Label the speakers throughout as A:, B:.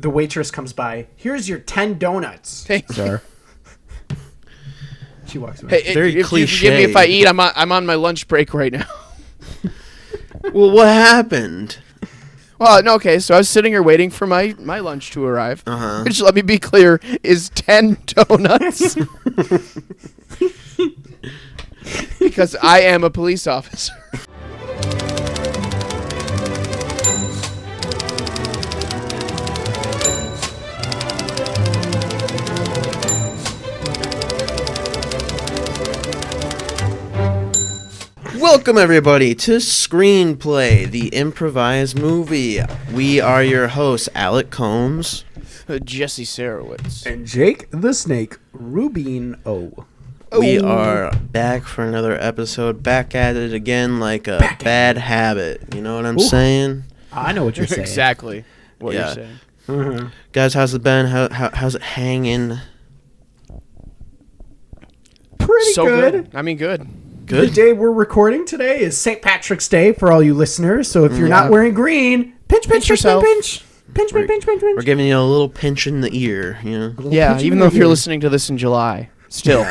A: the waitress comes by. Here's your 10 donuts.
B: Thanks, sir.
A: She walks away.
B: Hey,
C: Very
B: if
C: cliche.
B: you forgive me if I eat. I'm on my lunch break right now.
C: Well, what happened?
B: Well, no, okay, so I was sitting here waiting for my lunch to arrive,
C: Uh-huh.
B: which, let me be clear, is 10 donuts. Because I am a police officer.
C: Welcome, everybody, to Screenplay, the improvised movie. We are your hosts, Alec Combs.
B: Jesse Sarowitz.
A: And Jake the Snake Rubino.
C: We are back for another episode, back at it again like a bad habit. You know what I'm saying?
A: I know what you're saying.
B: Exactly what
C: Yeah.
B: you're saying.
A: Mm-hmm.
C: Guys, how's it been? How's it hanging?
A: Pretty
B: So
A: good.
B: I mean, good.
A: The
C: Good?
A: day we're recording today is St. Patrick's Day for all you listeners. So if you're not wearing green, pinch, pinch, pinch,
B: yourself.
A: pinch, pinch, pinch, pinch, pinch, pinch.
C: We're giving you a little pinch in the ear, you know?
B: Yeah, even though if you're listening to this in July, still.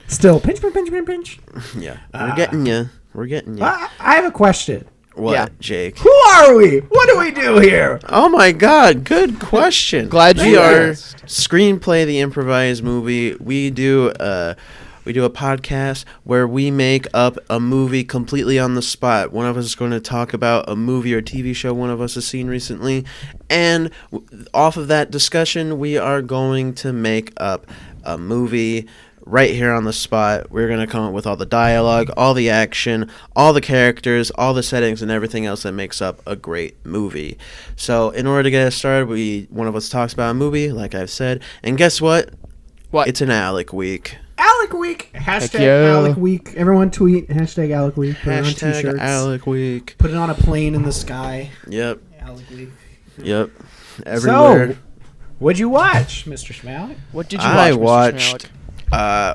A: Still, pinch, pinch, pinch, pinch, pinch.
C: Yeah. We're getting you. We're getting you.
A: I have a question.
C: What,
B: yeah.
C: Jake?
A: Who are we? What do we do here?
C: Oh my God! Good question.
B: Glad
C: we
B: you
C: are
B: asked.
C: Screenplay, the improvised movie. We do a podcast where we make up a movie completely on the spot. One of us is going to talk about a movie or TV show one of us has seen recently, and off of that discussion, we are going to make up a movie. Right here on the spot, we're going to come up with all the dialogue, all the action, all the characters, all the settings, and everything else that makes up a great movie. So in order to get us started, one of us talks about a movie, like I've said. And guess what?
B: What?
C: It's an Alec week.
A: Alec Week. Hashtag
B: yeah.
A: Alec Week. Everyone tweet. Hashtag Alec Week. Put it on
C: Hashtag
A: t-shirts.
C: Alec week.
A: Put it on a plane in the sky.
C: Yep.
A: Alec Week.
C: Yep. Everywhere.
A: So, what'd you watch, Mr. Schmalik?
B: What did you watch,
C: I
B: Mr.
C: watched
B: Schmalik?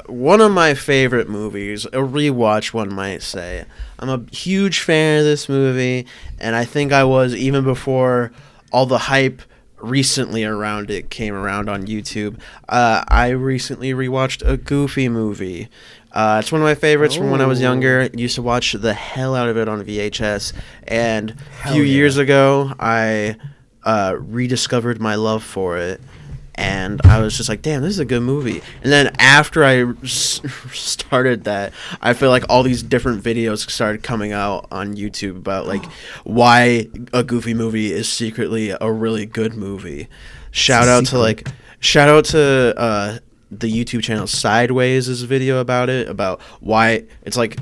C: one of my favorite movies, a rewatch one might say. I'm a huge fan of this movie, and I think I was even before all the hype recently around it came around on YouTube. I recently rewatched a Goofy movie. It's one of my favorites from when I was younger. Used to watch the hell out of it on VHS, and a few years ago I rediscovered my love for it. And I was just like, damn, this is a good movie. And then after I started that, I feel like all these different videos started coming out on YouTube about like why a Goofy movie is secretly a really good movie. Shout out to the YouTube channel Sideways' video about it, about why it's like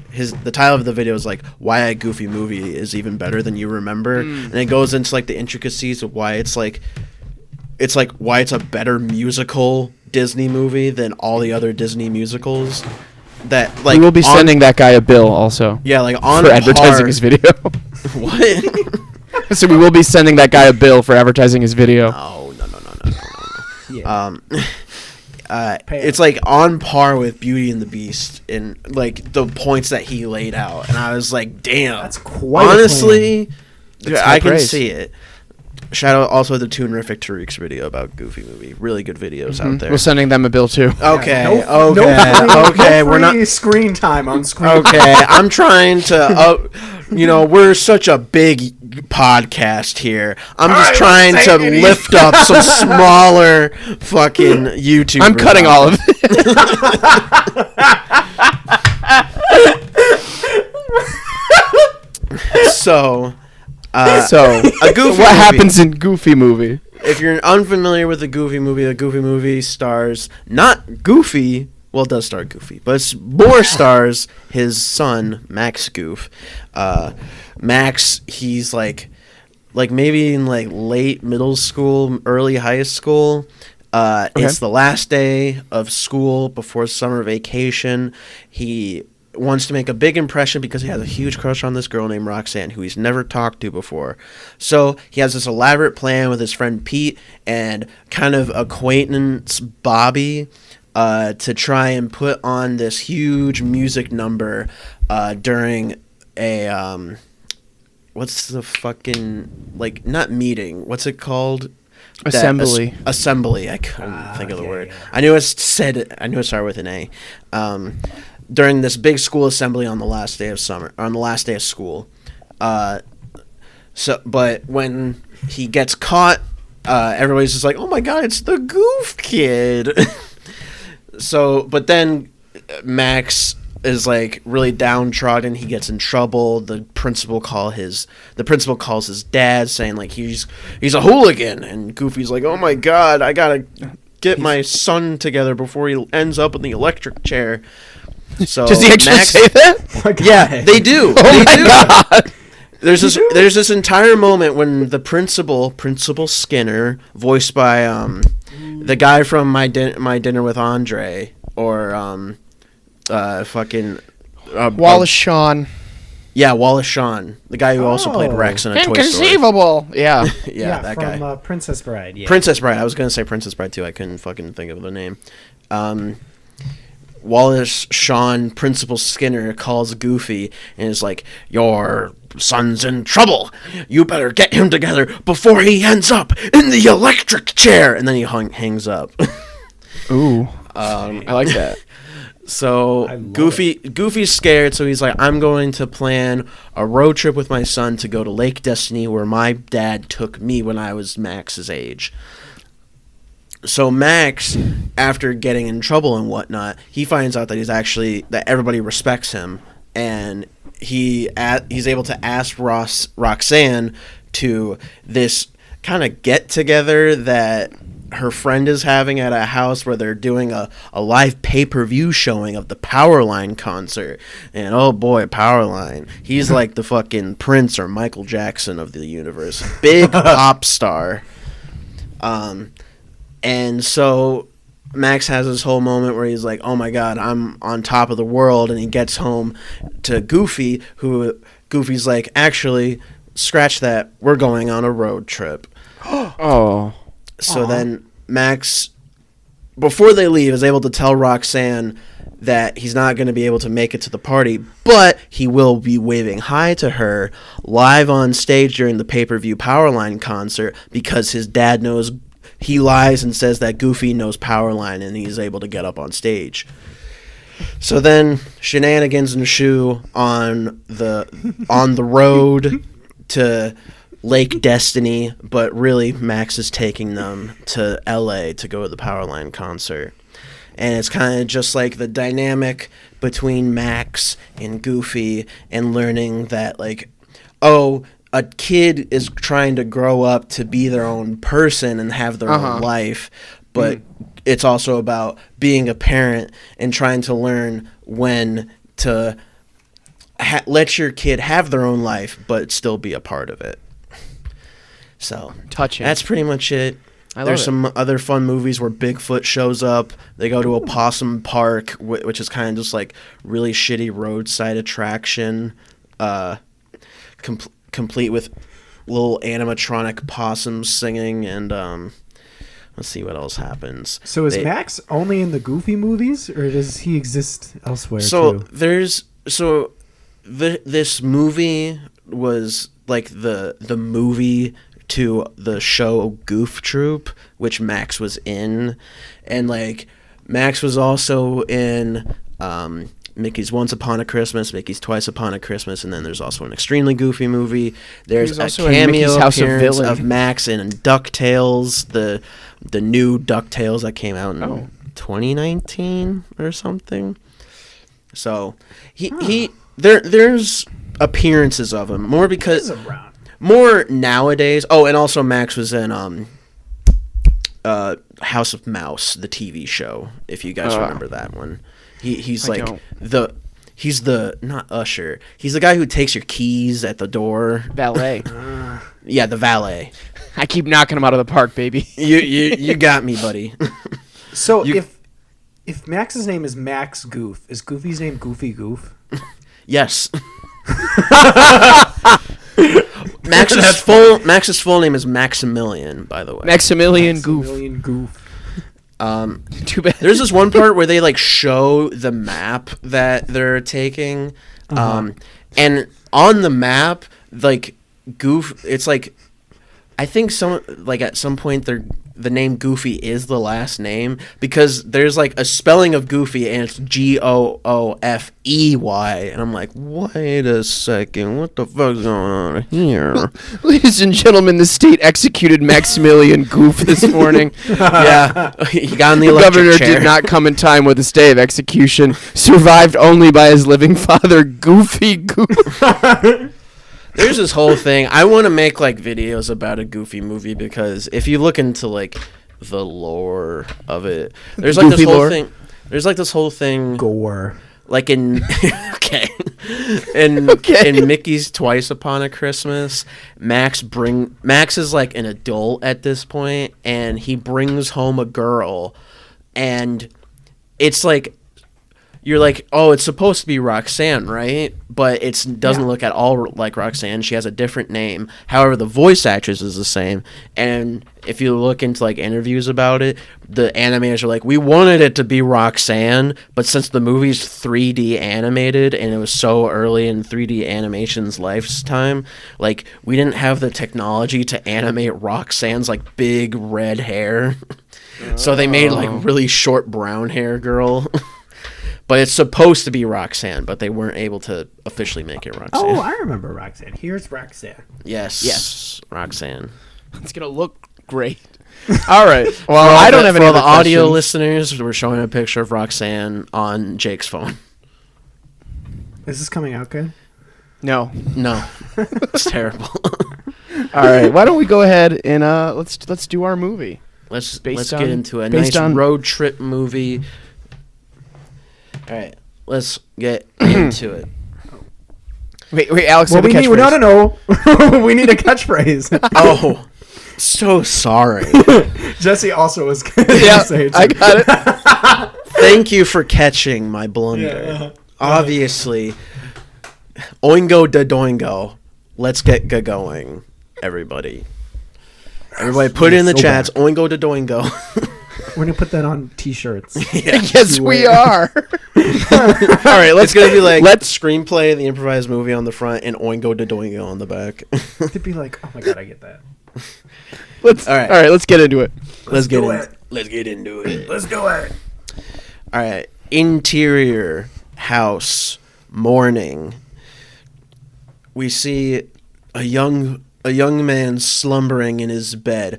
C: the title of the video is like why a Goofy movie is even better than you remember. And it goes into like the intricacies of why it's why it's a better musical Disney movie than all the other Disney musicals. That like
B: We will be sending that guy a bill also.
C: Yeah, like on
B: for advertising
C: par-
B: his video.
C: What?
B: So we will be sending that guy a bill for advertising his video.
C: Oh no.
A: Yeah.
C: It's like on par with Beauty and the Beast in like the points that he laid out, and I was like, damn.
A: That's quite
C: honestly.
B: That's
C: I
B: high
C: can
B: praise.
C: see it. Shout out also the Toonrific Tariq's video about Goofy movie. Really good videos out there.
B: We're sending them a bill too.
C: Okay,
A: No
C: okay,
A: free
C: we're not.
A: screen time on screen.
C: Okay, I'm trying to, we're such a big podcast here. I'm just trying to lift up some smaller fucking YouTubers.
B: I'm cutting all of it.
C: So,
B: So,
C: a Goofy
B: what
C: movie.
B: happens in Goofy movie?
C: If you're unfamiliar with the Goofy movie stars not Goofy. Well, it does star Goofy, but it's more stars his son Max Goof. Max, he's like maybe in like late middle school, early high school. It's the last day of school before summer vacation. He wants to make a big impression because he has a huge crush on this girl named Roxanne who he's never talked to before. So he has this elaborate plan with his friend Pete and kind of acquaintance Bobby to try and put on this huge music number during a what's the fucking, like, not meeting, what's it called?
B: Assembly.
C: Assembly. I couldn't think of the word. I knew it started with an A. During this big school assembly on the last day of school. But when he gets caught, everybody's just like, "Oh my God, it's the Goof Kid." But then Max is like really downtrodden. He gets in trouble. The principal calls his dad, saying like he's a hooligan, and Goofy's like, "Oh my God, I gotta get my son together before he ends up in the electric chair." So
B: does he actually say that?
C: Yeah, they do.
B: Oh my God.
C: There's this entire moment when the principal Skinner, voiced by the guy from My Dinner with Andre, or
B: Wallace Shawn.
C: Yeah, Wallace Shawn, the guy who also played Rex in a Toy Story.
B: Inconceivable. Yeah.
C: yeah, that
A: from,
C: guy.
A: Princess Bride. Yeah.
C: Princess Bride. I was gonna say Princess Bride too. I couldn't fucking think of the name. Wallace Shawn, Principal Skinner, calls Goofy and is like, "Your son's in trouble. You better get him together before he ends up in the electric chair." And then he hangs up.
B: Ooh. I like that.
C: So Goofy's scared, so he's like, "I'm going to plan a road trip with my son to go to Lake Destiny, where my dad took me when I was Max's age." So Max, after getting in trouble and whatnot, he finds out that that everybody respects him, and he's able to ask Roxanne to this kind of get together that her friend is having at a house where they're doing a live pay-per-view showing of the Powerline concert. And oh boy, Powerline, he's like the fucking Prince or Michael Jackson of the universe, big pop star. And so Max has this whole moment where he's like, "Oh my God, I'm on top of the world," and he gets home to Goofy, who Goofy's like, "Actually, scratch that, we're going on a road trip."
B: Oh.
C: So then Max, before they leave, is able to tell Roxanne that he's not going to be able to make it to the party, but he will be waving hi to her live on stage during the pay-per-view Powerline concert, because his dad knows. He lies and says that Goofy knows Powerline, and he's able to get up on stage. So then shenanigans ensue on the road to Lake Destiny, but really Max is taking them to LA to go to the Powerline concert. And it's kind of just like the dynamic between Max and Goofy, and learning that, like, oh, a kid is trying to grow up to be their own person and have their own life, but it's also about being a parent and trying to learn when to let your kid have their own life but still be a part of it. So
B: touching.
C: That's pretty much it. There's some other fun movies where Bigfoot shows up. They go to a possum park, which is kind of just like really shitty roadside attraction, complete with little animatronic possums singing, and let's see what else happens.
A: So is Max only in the Goofy movies, or does he exist elsewhere too?
C: This movie was like the movie to the show Goof Troop, which Max was in, and like Max was also in Mickey's Once Upon a Christmas, Mickey's Twice Upon a Christmas, and then there's also an extremely Goofy movie. There's a cameo appearance of Max in DuckTales, the new DuckTales that came out in 2019 or something. So there's appearances of him more nowadays. Oh, and also Max was in House of Mouse, the TV show, if you guys remember that one. He's not usher. He's the guy who takes your keys at the door.
B: Valet.
C: Yeah, the valet.
B: I keep knocking him out of the park, baby.
C: You got me, buddy.
A: So if Max's name is Max Goof, is Goofy's name Goofy Goof?
C: Yes. Max's full name is Maximilian, by the way.
B: Maximilian Goof.
C: Too bad. There's this one part where they like show the map that they're taking, and on the map, like Goof, it's like I think at some point the name Goofy is the last name because there's like a spelling of Goofy and it's Goofey, and I'm like, wait a second, what the fuck's going on here?
B: Ladies and gentlemen, the state executed Maximilian Goof this morning.
C: Yeah, he got in the
B: The
C: electric
B: governor
C: chair.
B: did not come in time with his day of execution, survived only by his living father, Goofy Goof.
C: There's this whole thing. I want to make like videos about a Goofy movie because if you look into like the lore of it, there's like
B: Goofy
C: this whole
B: lore?
C: thing. There's like this whole thing.
A: Gore.
C: Like in okay, in Mickey's Twice Upon a Christmas, Max is like an adult at this point, and he brings home a girl, and it's like. You're like, oh, it's supposed to be Roxanne, right? But it doesn't look at all like Roxanne. She has a different name. However, the voice actress is the same. And if you look into like interviews about it, the animators are like, we wanted it to be Roxanne, but since the movie's 3D animated and it was so early in 3D animation's lifetime, like we didn't have the technology to animate Roxanne's like big red hair. So they made like really short brown hair girl. But it's supposed to be Roxanne, but they weren't able to officially make it Roxanne.
A: Oh, I remember Roxanne. Here's Roxanne.
C: Yes, Roxanne.
B: It's going to look great. All right. Well, I don't have any
C: for all
B: other
C: the audio
B: questions.
C: listeners. We're showing a picture of Roxanne on Jake's phone.
A: Is this coming out good?
B: No.
C: No, it's terrible.
B: All right. Why don't we go ahead and let's do our movie.
C: Let's
B: Based
C: get
B: on-
C: into a
B: based
C: nice
B: on-
C: road trip movie. All right, let's get into it.
B: Wait, Alex.
A: Well,
B: have a
A: we need.
B: catchphrase.
A: No. We need a catchphrase.
C: Oh, so sorry.
A: Jesse also was going
B: Yeah,
A: to say it.
B: I
A: too.
B: got it.
C: Thank you for catching my blunder.
A: Yeah.
C: Obviously, oingo da doingo. Let's get going, everybody. Everybody, put it in the
A: So
C: chats.
A: bad.
C: Oingo da doingo.
A: We're going to put that on T-shirts.
B: Yes, we are. All right,
C: It's gonna be like
B: let's
C: screenplay, the improvised movie on the front, and oingo da doingo on the back.
A: To be like, oh my God, I get that.
C: All right.
B: let's get into it.
C: Let's
A: do
C: get
A: it.
C: Let's get into it.
A: Let's do it.
C: All right. Interior house morning. We see a young man slumbering in his bed.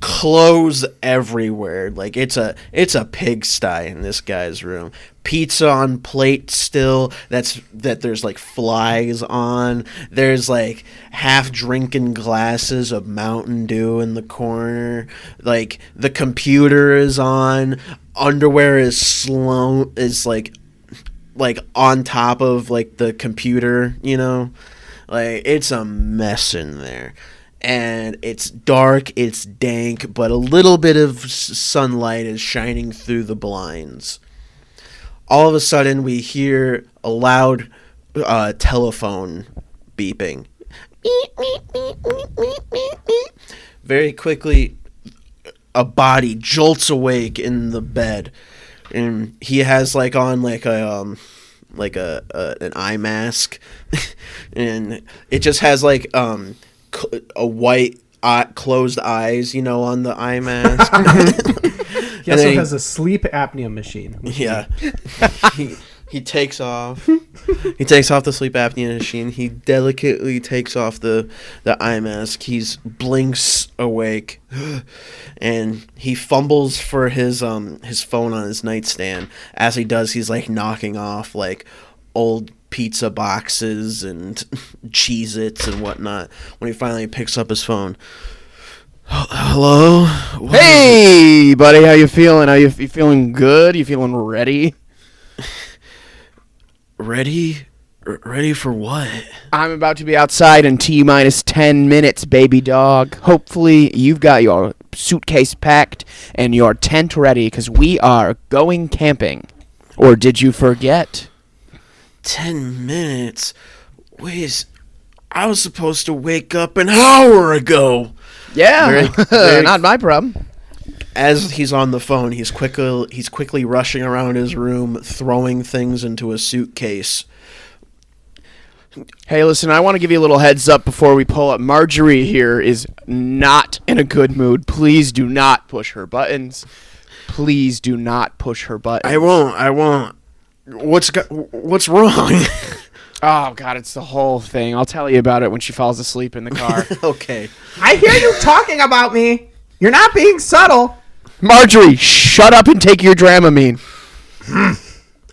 C: Clothes everywhere. Like it's a pigsty in this guy's room. Pizza on plate still. That there's like flies on. There's like half drinking glasses of Mountain Dew in the corner. Like the computer is on. Underwear is like on top of like the computer, you know? Like it's a mess in there. And it's dark, it's dank, but a little bit of sunlight is shining through the blinds. All of a sudden, we hear a loud telephone beeping. Very quickly, a body jolts awake in the bed, and he has like on like an eye mask, and it just has like a white closed eyes, you know, on the eye mask.
A: He also has a sleep apnea machine.
C: Yeah. He takes off. He takes off the sleep apnea machine. He delicately takes off the eye mask. He's blinks awake, and he fumbles for his phone on his nightstand. As he does, he's like knocking off like old pizza boxes and Cheez-Its and whatnot. When he finally picks up his phone, hello. What
B: Hey, buddy, how you feeling? You feeling good? You feeling ready?
C: Ready? Ready for what?
B: I'm about to be outside in T-minus 10 minutes, baby dog. Hopefully, you've got your suitcase packed and your tent ready, because we are going camping. Or did you forget?
C: 10 minutes? Wait, I was supposed to wake up an hour ago.
B: Yeah,
C: Very-
B: not my problem.
C: As he's on the phone, he's quickly rushing around his room, throwing things into a suitcase.
B: Hey, listen, I want to give you a little heads up before we pull up. Marjorie here is not in a good mood. Please do not push her buttons. Please do not push her buttons.
C: I won't. What's wrong?
B: Oh, God, it's the whole thing. I'll tell you about it when she falls asleep in the car.
C: Okay.
A: I hear you talking about me. You're not being subtle.
B: Marjorie, shut up and take your Dramamine.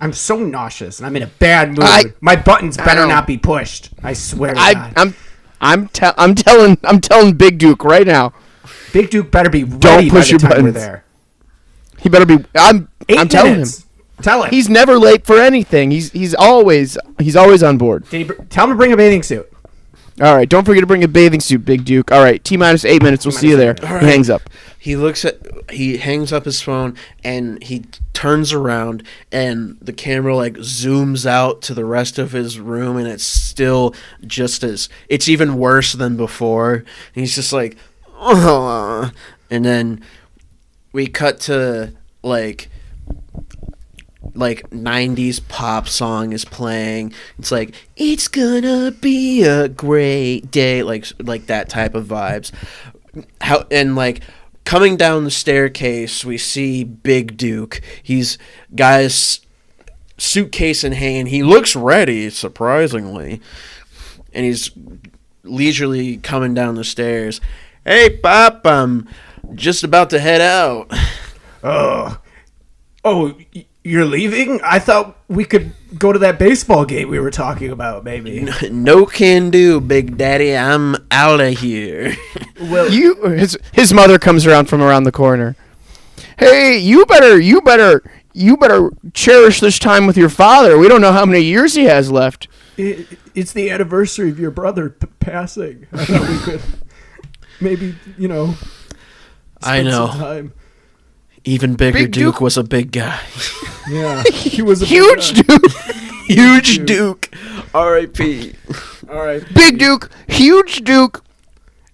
A: I'm so nauseous and I'm in a bad mood. My buttons better not be pushed. I swear to God.
B: I'm telling Big Duke right now.
A: Big Duke better be ready
B: Don't push
A: by the
B: your
A: time we're
B: buttons.
A: there.
B: He better be. I'm telling him.
A: Tell him.
B: He's never late for anything. He's always on board.
A: Tell him to bring a bathing suit.
B: All right, don't forget to bring a bathing suit, Big Duke. All right, T-minus 8 minutes. We'll see you there.
C: All right.
B: He hangs up.
C: He hangs up his phone and he turns around and the camera like zooms out to the rest of his room and it's still it's even worse than before. And he's just like, oh. And then we cut to like 90s pop song is playing. It's like, it's gonna be a great day, like that type of vibes. Coming down the staircase, we see Big Duke. He's got his suitcase in hand. He looks ready, surprisingly, and he's leisurely coming down the stairs. Hey, Pop, I'm just about to head out.
A: You're leaving? I thought we could go to that baseball game we were talking about, maybe.
C: No can do, Big Daddy. I'm out of here.
A: Well,
B: his mother comes around from around the corner. Hey, you better cherish this time with your father. We don't know how many years he has left.
A: it's the anniversary of your brother passing. I thought we could maybe,
C: I know.
A: some time.
C: Even Bigger
B: Big
C: Duke
B: Duke
C: was a big guy.
A: Yeah, he was a
B: Huge
A: big guy.
B: Duke.
C: Huge Duke. R.I.P.
A: All right,
B: Big Duke. Huge Duke.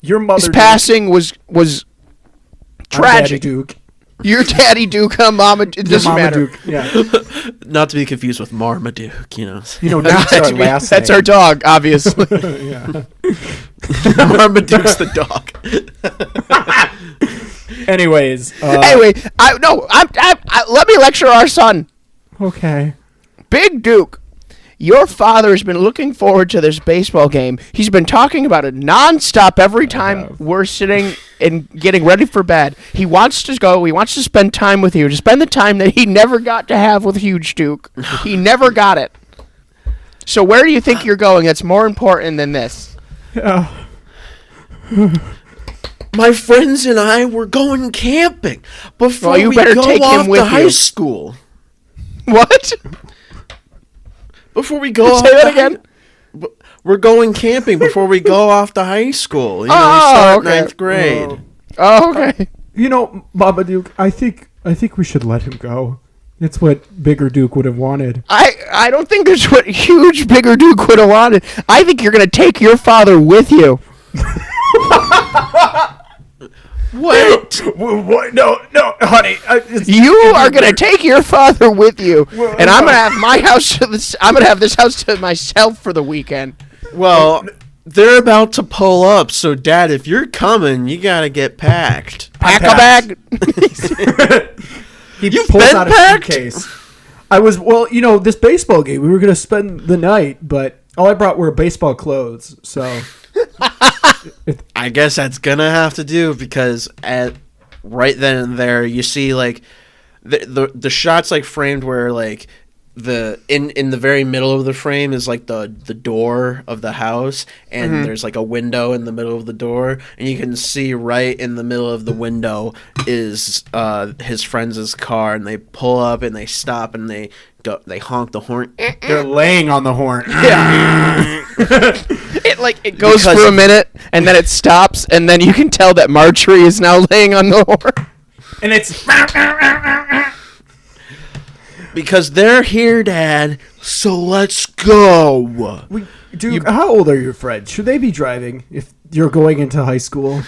A: your mother.
B: His passing was
A: I'm
B: tragic.
A: Daddy Duke.
B: Your Daddy Duke, Mama. It
A: Your
B: doesn't
A: Mama
B: matter.
A: Duke. Yeah.
C: Not to be confused with Marmaduke,
A: Duke's our last
B: That's
A: name.
B: our dog, obviously.
A: Yeah.
C: Marmaduke's the dog.
A: Anyways.
B: Anyway, let me lecture our son.
A: Okay.
B: Big Duke, your father has been looking forward to this baseball game. He's been talking about it nonstop every time we're sitting and getting ready for bed. He wants to go. He wants to spend time with you, to spend the time that he never got to have with Huge Duke. He never got it. So where do you think you're going that's more important than this?
A: Yeah.
C: My friends and I were going camping before
B: Well, you
C: we
B: better
C: go
B: take him
C: off
B: with
C: to high
B: you.
C: school.
B: What?
C: Before we go off
B: Say that
C: to
B: again?
C: We're going camping before we go off to high school. We
B: Oh,
C: start
B: okay.
C: ninth grade.
B: Oh, okay.
A: Mama Duke, I think we should let him go. It's what Bigger Duke would have wanted.
B: I don't think that's what Huge Bigger Duke would have wanted. I think you're going to take your father with you.
C: What?
A: What? No, honey.
B: You are going to take your father with you, and I'm going to have my house I'm going to have this house to myself for the weekend.
C: Well, they're about to pull up, so Dad, if you're coming, you gotta get packed.
B: Pack a bag.
A: He
C: You've
A: pulls
C: been
A: out
C: packed?
A: a suitcase. I was this baseball game. We were gonna spend the night, but all I brought were baseball clothes. So
C: I guess that's gonna have to do because right then and there you see like the shots like framed where like in the very middle of the frame is like the door of the house and there's like a window in the middle of the door and you can see right in the middle of the window is his friend's car and they pull up and they stop and they honk the horn.
A: they're laying on the horn.
B: Yeah. It goes
C: Because-
B: for a minute, and then it stops, and then you can tell that Marjorie is now laying on the horn.
A: And it's
C: Because they're here, Dad, so let's go.
A: Dude, how old are your friends? Should they be driving if you're going into high school?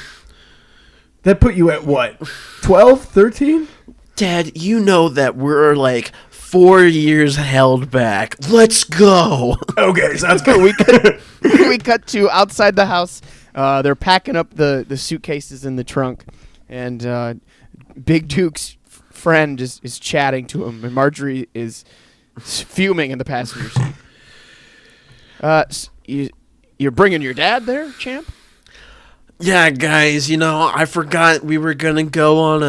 A: That put you at what? 12, 13?
C: Dad, you know that we're like 4 years held back. Let's go.
A: Okay, sounds good.
B: We cut to outside the house. They're packing up the suitcases in the trunk, and Big Duke's friend is chatting to him, and Marjorie is fuming in the passenger seat. You're bringing your dad there, champ?
C: Yeah, guys, I forgot we were gonna go on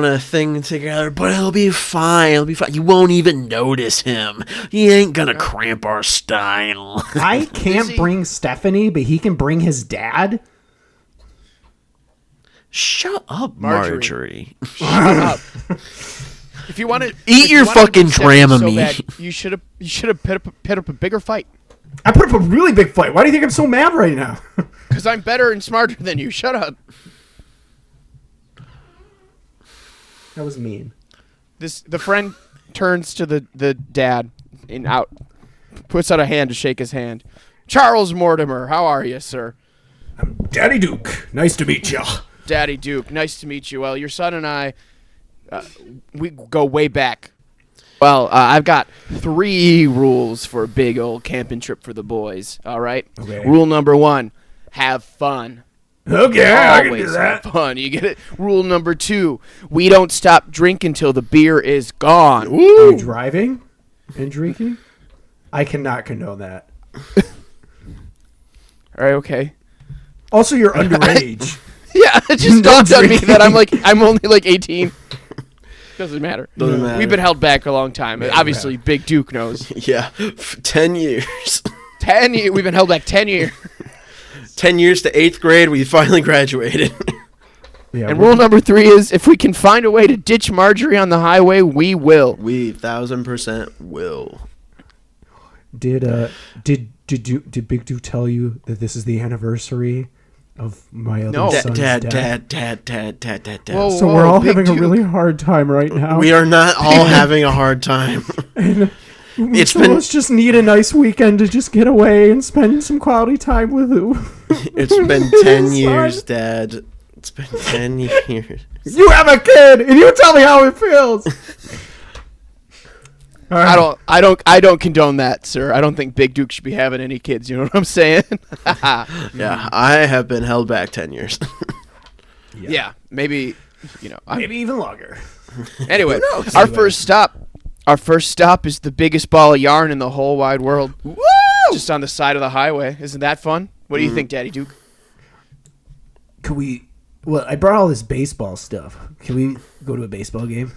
C: a thing together, but it'll be fine. It'll be fine. You won't even notice him. He ain't gonna cramp our style.
A: I can't bring Stephanie, but he can bring his dad.
C: Shut up, Marjorie.
B: Shut up. If you want to
C: Eat your fucking Dramamine.
B: You should have put up a bigger fight.
A: I put up a really big fight. Why do you think I'm so mad right now?
B: Because I'm better and smarter than you. Shut up.
A: That was mean.
B: The friend turns to the dad and puts out a hand to shake his hand. Charles Mortimer, how are you, sir?
A: I'm Daddy Duke. Nice to meet you.
B: Daddy Duke, nice to meet you. Well, your son and I, we go way back. Well, I've got 3 rules for a big old camping trip for the boys. All right.
A: Okay.
B: Rule number 1: have fun.
A: Okay, I can do
B: Always
A: that.
B: have fun. You get it. Rule number 2: we don't stop drinking till the beer is gone.
A: Are
B: Woo!
A: you driving and drinking? I cannot condone that.
B: All right. Okay.
A: Also, you're underage.
B: Yeah, it just dawned on me that I'm only like 18. Doesn't matter.
C: Doesn't matter.
B: We've been held back a long time. Obviously, Big Duke knows.
C: Yeah, 10 years.
B: 10 years. We've been held back 10 years.
C: 10 years to 8th grade, we finally graduated.
A: Yeah,
B: And rule number 3 is if we can find a way to ditch Marjorie on the highway, we will.
C: We 1,000% will.
A: Did Big Duke tell you that this is the anniversary of my other son's
C: Dad.
B: Whoa,
A: So we're all
B: Big
A: having
B: Duke.
A: a really hard time right now.
C: We are not all having a hard time. It's
A: Some of us just need a nice weekend to just get away and spend some quality time with you.
C: It's been 10 years, Dad. It's been 10 years.
A: You have a kid, and you tell me how it feels. All right.
B: I don't condone that, sir. I don't think Big Duke should be having any kids. You know what I'm saying?
C: Yeah, I have been held back 10 years.
B: Yeah, maybe.
A: Maybe even longer.
B: Anyway, our first stop is the biggest ball of yarn in the whole wide world. Woo! Just on the side of the highway. Isn't that fun? What do you think, Daddy Duke?
A: Could we? Well, I brought all this baseball stuff. Can we go to a baseball game?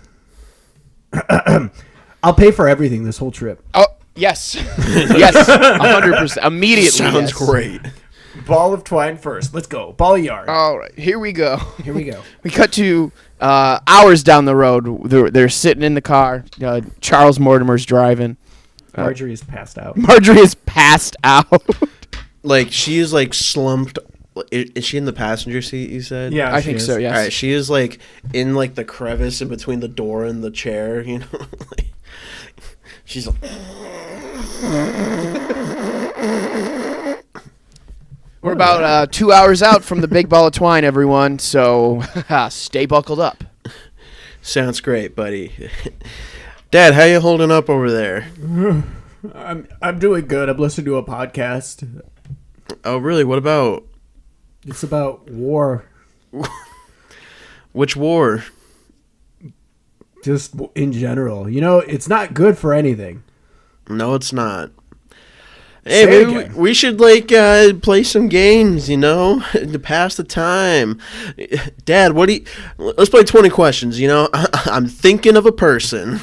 A: I'll pay for everything this whole trip.
B: Oh, yes. Yes, 100%. Immediately.
C: Sounds
B: yes.
C: great.
A: Ball of twine first. Let's go. Ball of yarn.
B: All right, here we go.
A: Here we go.
B: We cut to hours down the road. They're sitting in the car. Charles Mortimer's driving.
A: Marjorie is passed out.
B: Marjorie is passed out.
C: Like, she is, like, slumped. Is she in the passenger seat, you said?
A: Yeah,
B: I
A: she
B: think
A: is.
B: so, yes.
C: All right, she is, like, in, like, the crevice in between the door and the chair, you know? Like, she's like...
B: We're about 2 hours out from the big ball of twine, everyone, so stay buckled up.
C: Sounds great, buddy. Dad, how you holding up over there?
A: I'm doing good. I'm listening to a podcast.
C: Oh, really? What about...
A: It's about war.
C: Which war?
A: Just in general. You know, it's not good for anything.
C: No, it's not. Hey,
A: Say
C: maybe
A: again.
C: we should, like, play some games, you know, to pass the time. Dad, what do you... Let's play 20 questions, you know? I'm thinking of a person.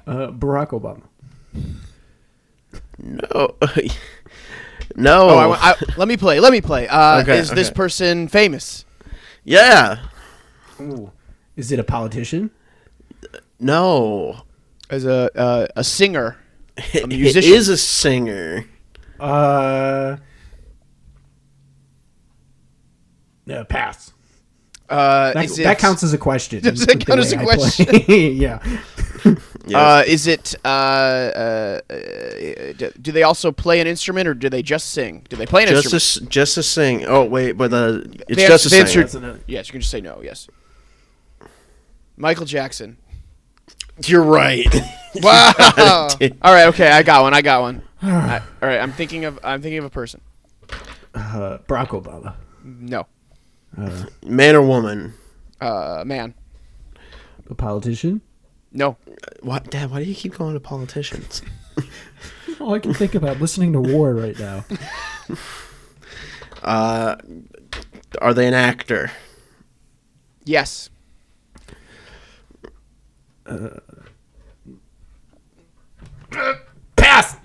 A: Barack Obama.
C: No. No.
B: Oh, let me play. Is this
C: okay.
B: person famous?
C: Yeah.
A: Ooh. Is it a politician?
C: No.
B: As a singer? A
C: It
B: musician?
C: is a singer.
A: Pass.
B: Is it,
A: That counts as a question.
B: Does that count as a question?
A: Yeah.
C: Yes.
B: Is it? Do they also play an instrument, or do they just sing? Do they play an instrument?
C: Just to sing. Oh, wait, but it's
B: The
C: just a
B: answer-
C: sing.
A: That's enough.
B: Yes, you can just say no. Yes. Michael Jackson.
C: You're right.
B: Wow. All right. Okay. I got one. All right. I'm thinking of a person.
A: Barack Obama.
B: No.
C: Man or woman?
B: Man.
A: A politician.
B: No.
C: What, Dad? Why do you keep going to politicians?
A: All I can think about listening to war right now.
C: Are they an actor?
B: Yes.
A: Pass.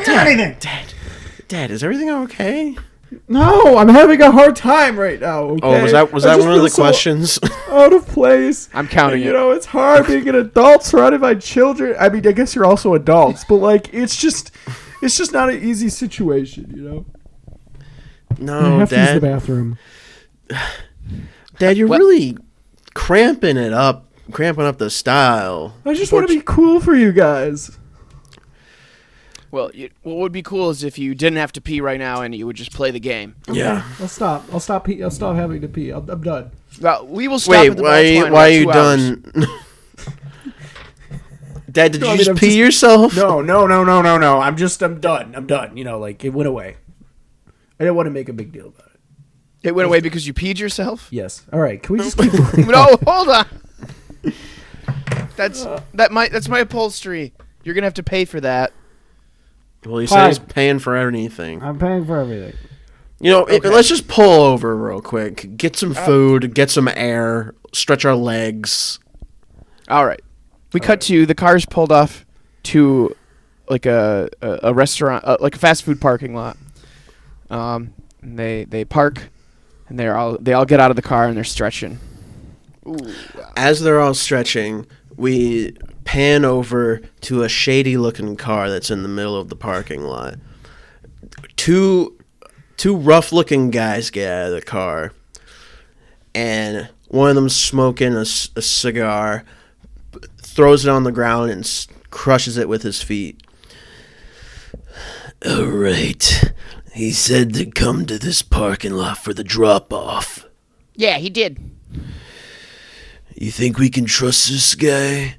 A: Anything.
C: Dad, is everything okay?
A: No, I'm having a hard time right now. Okay?
C: Oh, was that
A: I just
C: one of
A: feel
C: the
A: so
C: questions?
A: Out of place.
B: I'm counting
A: You
B: it.
A: know, it's hard being an adult surrounded by children. I mean, I guess you're also adults, but like, it's just not an easy situation. You know. I
C: No,
A: have to use the
C: Dad.
A: bathroom.
C: Dad, you're
B: Well-
C: really cramping up the style.
A: I just want to be cool for you guys.
B: Well, what would be cool is if you didn't have to pee right now and you would just play the game.
C: Yeah.
A: I'll stop. I'll stop having to pee. I'm done.
B: Well, we will stop
C: Wait,
B: at the
C: why
B: ball twine
C: are
B: in
C: you
B: about 2 hours.
C: done? Dad, did
A: No,
C: you
A: I mean,
C: just
A: I'm
C: pee
A: just-
C: yourself?
A: No. I'm done. You know, like it went away. I didn't want to make a big deal about it.
B: It went away because you peed yourself?
A: Yes. All right. Can we just keep moving?
B: No, hold on. That's my upholstery. You're gonna have to pay for that.
C: Well, he
A: Fine.
C: said he's paying for anything.
A: I'm paying for everything.
C: You know,
B: Okay.
C: let's just pull over real quick. Get some food, get some air, stretch our legs.
B: All right. We cut to the cars pulled off to like a restaurant, like a fast food parking lot. And they park, and they all get out of the car and they're stretching. Ooh.
C: As they're all stretching, we pan over to a shady-looking car that's in the middle of the parking lot. Two rough-looking guys get out of the car, and one of them's smoking a cigar, throws it on the ground, and crushes it with his feet. All right. He said to come to this parking lot for the drop-off.
B: Yeah, he did.
C: You think we can trust this guy?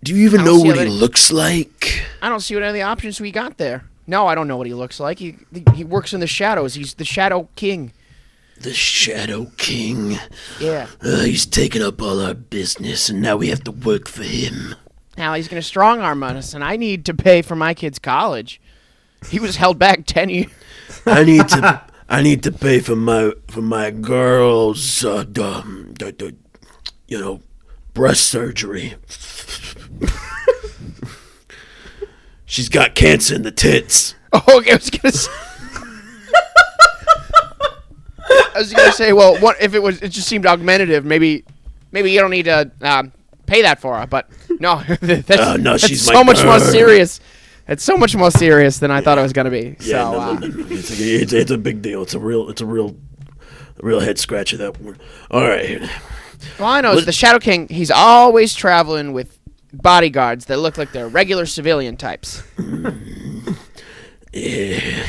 C: Do you even
B: I
C: know
B: don't see
C: what
B: how
C: he
B: that-
C: looks like?
B: I don't see what any of the options we got there. No, I don't know what he looks like. He works in the shadows. He's the Shadow King.
C: The Shadow King.
B: Yeah.
C: He's taken up all our business, and now we have to work for him.
B: Now he's gonna strong arm us, and I need to pay for my kid's college. He was held back 10 years.
C: I need to pay for my girl's breast surgery. She's got cancer in the tits.
B: Oh, okay, I was gonna say, well, what if it just seemed augmentative? Maybe you don't need to pay that for her. But no, that's
C: she's
B: so
C: my
B: much more
C: girl.
B: serious. It's so much more serious than I thought it was gonna be.
C: Yeah,
B: So,
C: it's a big deal. It's a real head scratcher. That one. All right.
B: well, I know is the Shadow King. He's always traveling with bodyguards that look like they're regular civilian types.
C: Yeah.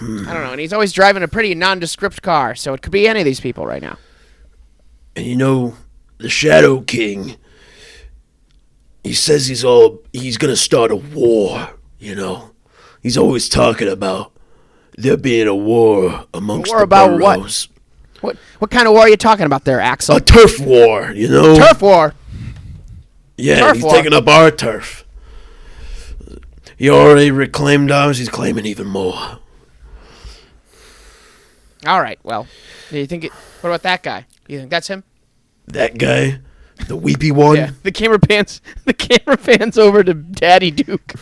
B: I don't know, and he's always driving a pretty nondescript car, so it could be any of these people right now.
C: And you know, the Shadow King, he says he's gonna start a war, you know. He's always talking about there being a war amongst
B: war
C: the
B: about what?
C: boroughs.
B: What kind of war are you talking about there, Axel?
C: A turf war, you know?
B: Turf war.
C: Yeah,
B: turf
C: he's
B: war.
C: taking up our turf. He already reclaimed ours, he's claiming even more.
B: All right. Well, do you think what about that guy? You think that's him?
C: That guy, the weepy one,
B: Yeah. The camera pans over to Daddy Duke.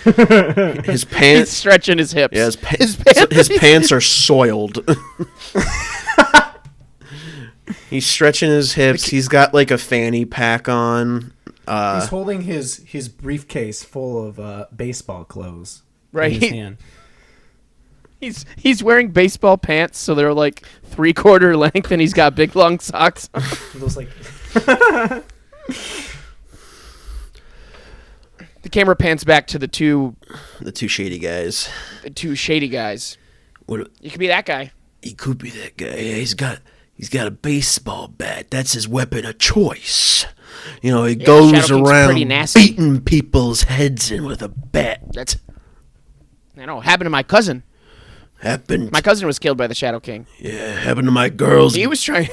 C: his
B: He's
C: pants.
B: stretching his hips.
C: Yeah,
B: pants.
C: his pants are soiled. He's stretching his hips. He's got like a fanny pack on.
A: He's holding his briefcase full of baseball clothes.
B: Right.
A: In his hand.
B: He's wearing baseball pants, so they're like 3/4 length, and he's got big long socks.
A: Those like.
B: The camera pans back to the two
C: shady guys.
B: shady guys.
C: What?
B: You could be that guy.
C: He could be that guy. Yeah, he's got a baseball bat. That's his weapon of choice. You know, he
B: Yeah,
C: goes
B: Shadow King's
C: around
B: pretty nasty.
C: beating people's heads in with a bat.
B: That's, I know, happened to my cousin.
C: Happened.
B: My cousin was killed by the Shadow King.
C: Yeah, happened to my girl's.
B: He was trying.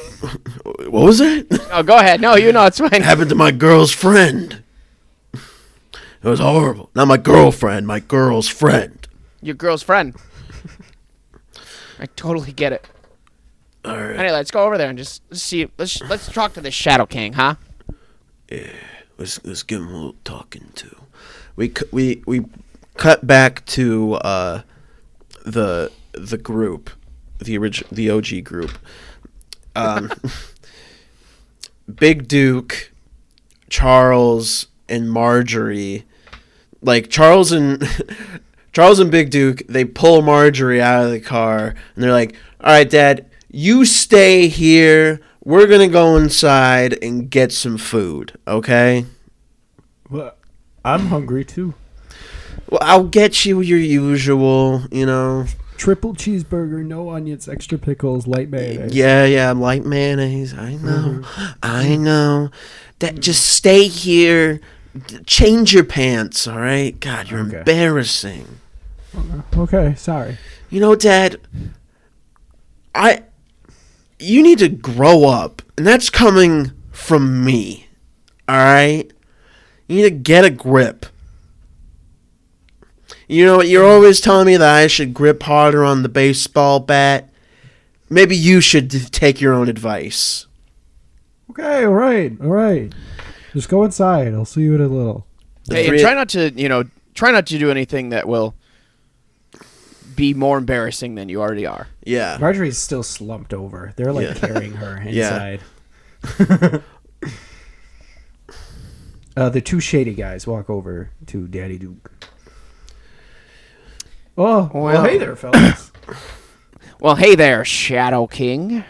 C: What was that?
B: Oh, go ahead. No, it's fine.
C: Happened to my girl's friend. It was horrible. Not my girlfriend, my girl's friend.
B: Your girl's friend. I totally get it.
C: All right.
B: Anyway, let's go over there and just see. Let's talk to the Shadow King, huh?
C: Yeah, let's give him a little talking to. We cut back to the group, the OG group. Big Duke, Charles, and Marjorie. Like Charles and Big Duke, they pull Marjorie out of the car and they're like, "All right, Dad, you stay here. We're gonna go inside and get some food, okay?"
A: Well, I'm hungry too.
C: Well, I'll get you your usual, you know.
A: Triple cheeseburger, no onions, extra pickles, light mayonnaise.
C: Yeah, light mayonnaise. I know. I know. That just stay here. Change your pants, all right? God, you're
A: Okay.
C: embarrassing.
A: Okay, sorry.
C: You know, Dad, you need to grow up, and that's coming from me. All right? You need to get a grip. You know, you're always telling me that I should grip harder on the baseball bat. Maybe you should take your own advice.
A: Okay, all right. Just go inside. I'll see you in a little.
B: Hey, and try not to do anything that will be more embarrassing than you already are.
C: Yeah.
A: Marjorie's still slumped over. They're like carrying her inside. The two shady guys walk over to Daddy Duke. Oh, well, hey there, fellas.
B: Well, hey there, Shadow King.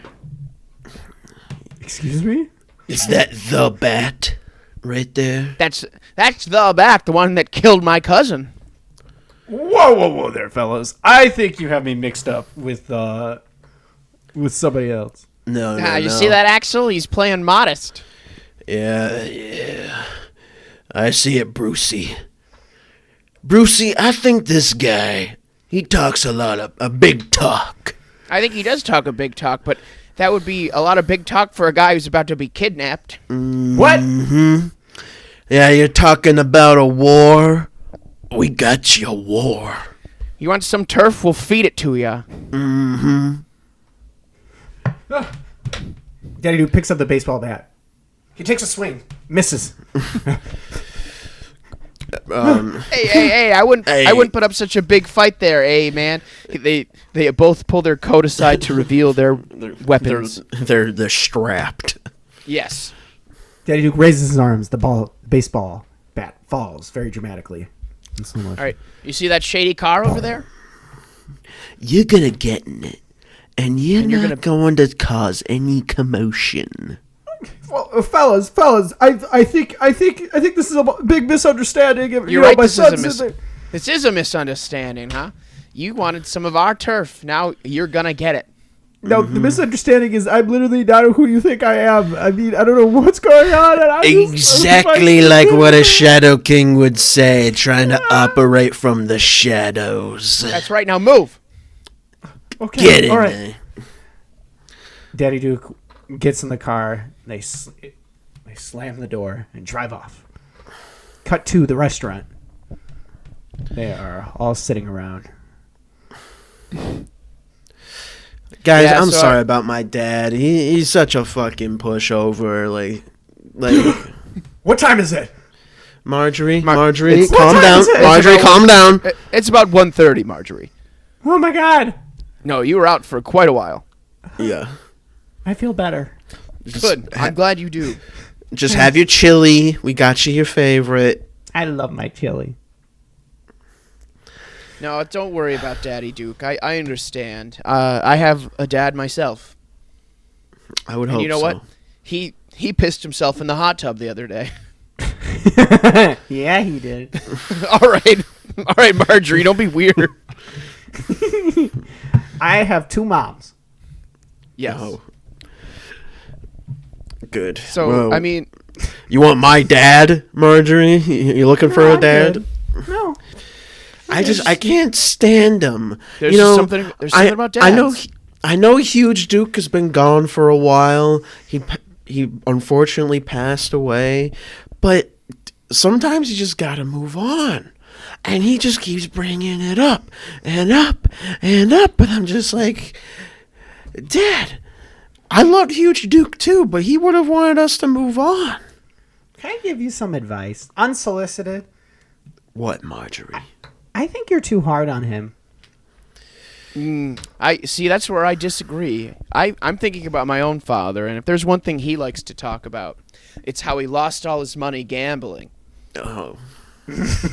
A: Excuse me?
C: Is that the bat right there?
B: That's the bat, the one that killed my cousin.
A: Whoa there, fellas. I think you have me mixed up with somebody else.
C: No.
B: You see that, Axel? He's playing modest.
C: Yeah. I see it, Brucey. Brucey, I think this guy, he talks a lot of a big talk.
B: I think he does talk a big talk, but that would be a lot of big talk for a guy who's about to be kidnapped.
A: What?
C: Mm-hmm. Yeah, you're talking about a war? We got you a war.
B: You want some turf? We'll feed it to you.
C: Mm-hmm.
A: Daddy Duke picks up the baseball bat. He takes a swing. Misses.
B: Hey! I wouldn't put up such a big fight there, man. They both pull their coat aside to reveal their weapons.
C: They're strapped.
B: Yes.
A: Daddy Duke raises his arms. The baseball bat falls very dramatically.
B: All right. You see that shady car over there?
C: You're gonna get in it, and you're not going to cause any commotion.
A: Well, fellas, I think this is a big misunderstanding.
B: You're right. This is a misunderstanding, huh? You wanted some of our turf. Now you're gonna get it.
A: No, the misunderstanding is I'm literally not who you think I am. I mean, I don't know what's going on. And
C: Exactly like what a Shadow King would say, trying to operate from the shadows.
B: That's right. Now move.
A: Okay,
C: Get in
A: all right.
C: there.
A: Daddy Duke gets in the car. They slam the door and drive off. Cut to the restaurant. They are all sitting around.
C: Guys, I'm sorry about my dad. He's such a fucking pushover. Like.
A: What time is it?
C: Marjorie, calm
A: time
C: down.
A: is it?
C: Marjorie, calm down.
B: It's about 1:30, Marjorie.
A: Oh my God!
B: No, you were out for quite a while.
C: Yeah.
A: I feel better.
B: Good. I'm glad you do.
C: Just have your chili. We got you your favorite.
A: I love my chili.
B: No, don't worry about Daddy Duke. I understand. I have a dad myself.
C: I would hope so.
B: And you know what? He pissed himself in the hot tub the other day.
A: Yeah, he did.
B: All right, Marjorie, don't be weird.
A: I have two moms.
B: Yes.
C: Oh. Good.
B: So,
C: Well,
B: I mean,
C: You want my dad, Marjorie? You looking for a
A: I'm
C: dad?
A: good. No.
C: I can't stand him.
B: There's something about dads.
C: I know Huge Duke has been gone for a while. He unfortunately passed away, but sometimes you just gotta move on. And he just keeps bringing it up and up and up, and I'm just like, Dad, I loved Huge Duke too, but he would have wanted us to move on.
A: Can I give you some advice? Unsolicited.
C: What, Marjorie?
A: I think you're too hard on him.
B: I see. That's where I disagree. I'm thinking about my own father, and if there's one thing he likes to talk about, it's how he lost all his money gambling.
C: Oh.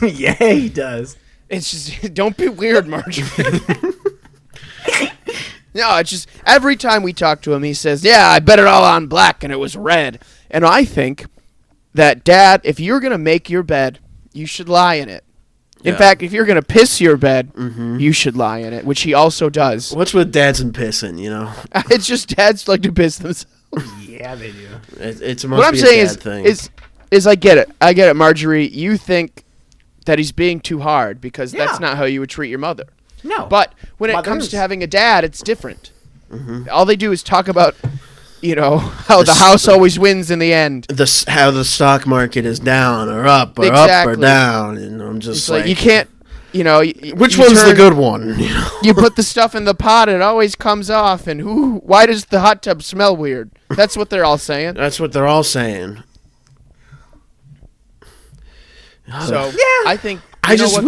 A: Yeah, he does.
B: It's just don't be weird, Marjorie. No, it's just every time we talk to him, he says, "Yeah, I bet it all on black, and it was red." And I think that, Dad, if you're gonna make your bed, you should lie in it. In fact, if you're going to piss your bed, you should lie in it, which he also does.
C: What's with dads and pissing, you know?
B: It's just dads like to piss themselves.
A: Yeah, they do.
C: It must
B: What I'm
C: be
B: saying
C: a dad thing.
B: is I get it. I get it, Marjorie. You think that he's being too hard because
A: Yeah.
B: that's not how you would treat your mother.
A: No.
B: But when it comes
A: Mothers.
B: to having a dad, it's different. All they do is talk about, how the house always wins in the end.
C: How the stock market is down or up or up
B: Exactly.
C: or down, and I'm just
B: It's like you can't,
C: which
B: you
C: one's the
B: turn-
C: good one? You know?
B: You put the stuff in the pot, it always comes off, and why does the hot tub smell weird? That's what they're all saying.
C: That's what they're all saying.
B: So
A: Yeah.
B: I think
C: I just
B: Big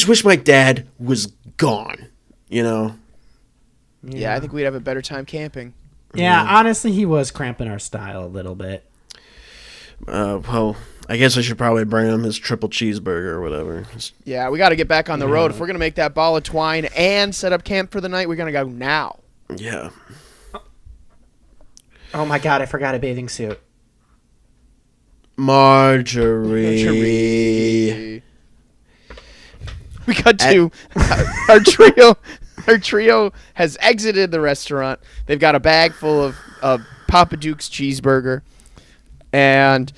C: wish my dad was gone. You know.
B: Yeah, I think we'd have a better time camping.
A: Yeah, honestly, he was cramping our style a little bit.
C: Well, I guess I should probably bring him his triple cheeseburger or whatever.
B: Yeah, we got to get back on the road. If we're going to make that ball of twine and set up camp for the night, we're going to go now.
C: Yeah.
A: Oh my god, I forgot a bathing suit.
C: Marjorie.
B: We got to our trio. Our trio has exited the restaurant. They've got a bag full of Papa Duke's cheeseburger, and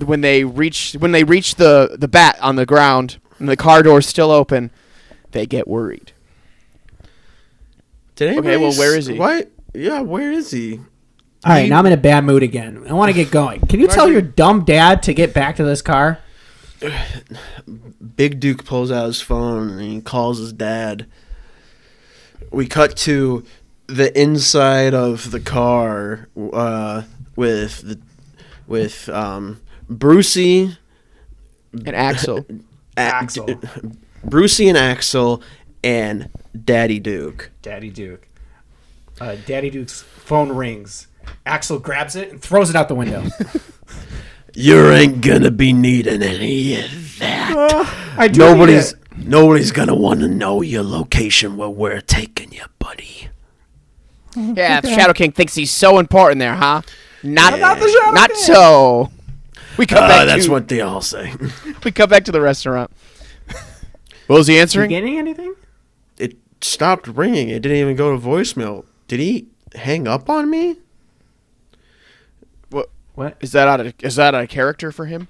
B: when they reach the bat on the ground and the car door's still open, they get worried.
C: Okay,
B: well, where is he?
C: Why? Yeah, where is he?
A: All right, now I'm in a bad mood again. I want to get going. Can you tell your dumb dad to get back to this car?
C: Big Duke pulls out his phone and he calls his dad. We cut to the inside of the car with Brucey
B: And Axel.
A: Axel.
C: Brucey and Axel and Daddy Duke.
A: Daddy Duke. Daddy Duke's phone rings. Axel grabs it and throws it out the window.
C: You ain't gonna be needing any of that.
A: I do need it.
C: Nobody's gonna want to know your location where we're taking you, buddy.
B: Yeah, the Shadow King thinks he's so important there, huh? Not
A: the Shadow
B: not
A: King.
B: so. We come back.
C: That's what they all say.
B: We come back to the restaurant. What was he
A: You
B: answering?
A: getting anything?
C: It stopped ringing. It didn't even go to voicemail. Did he hang up on me?
A: What?
B: Is that out of character for him?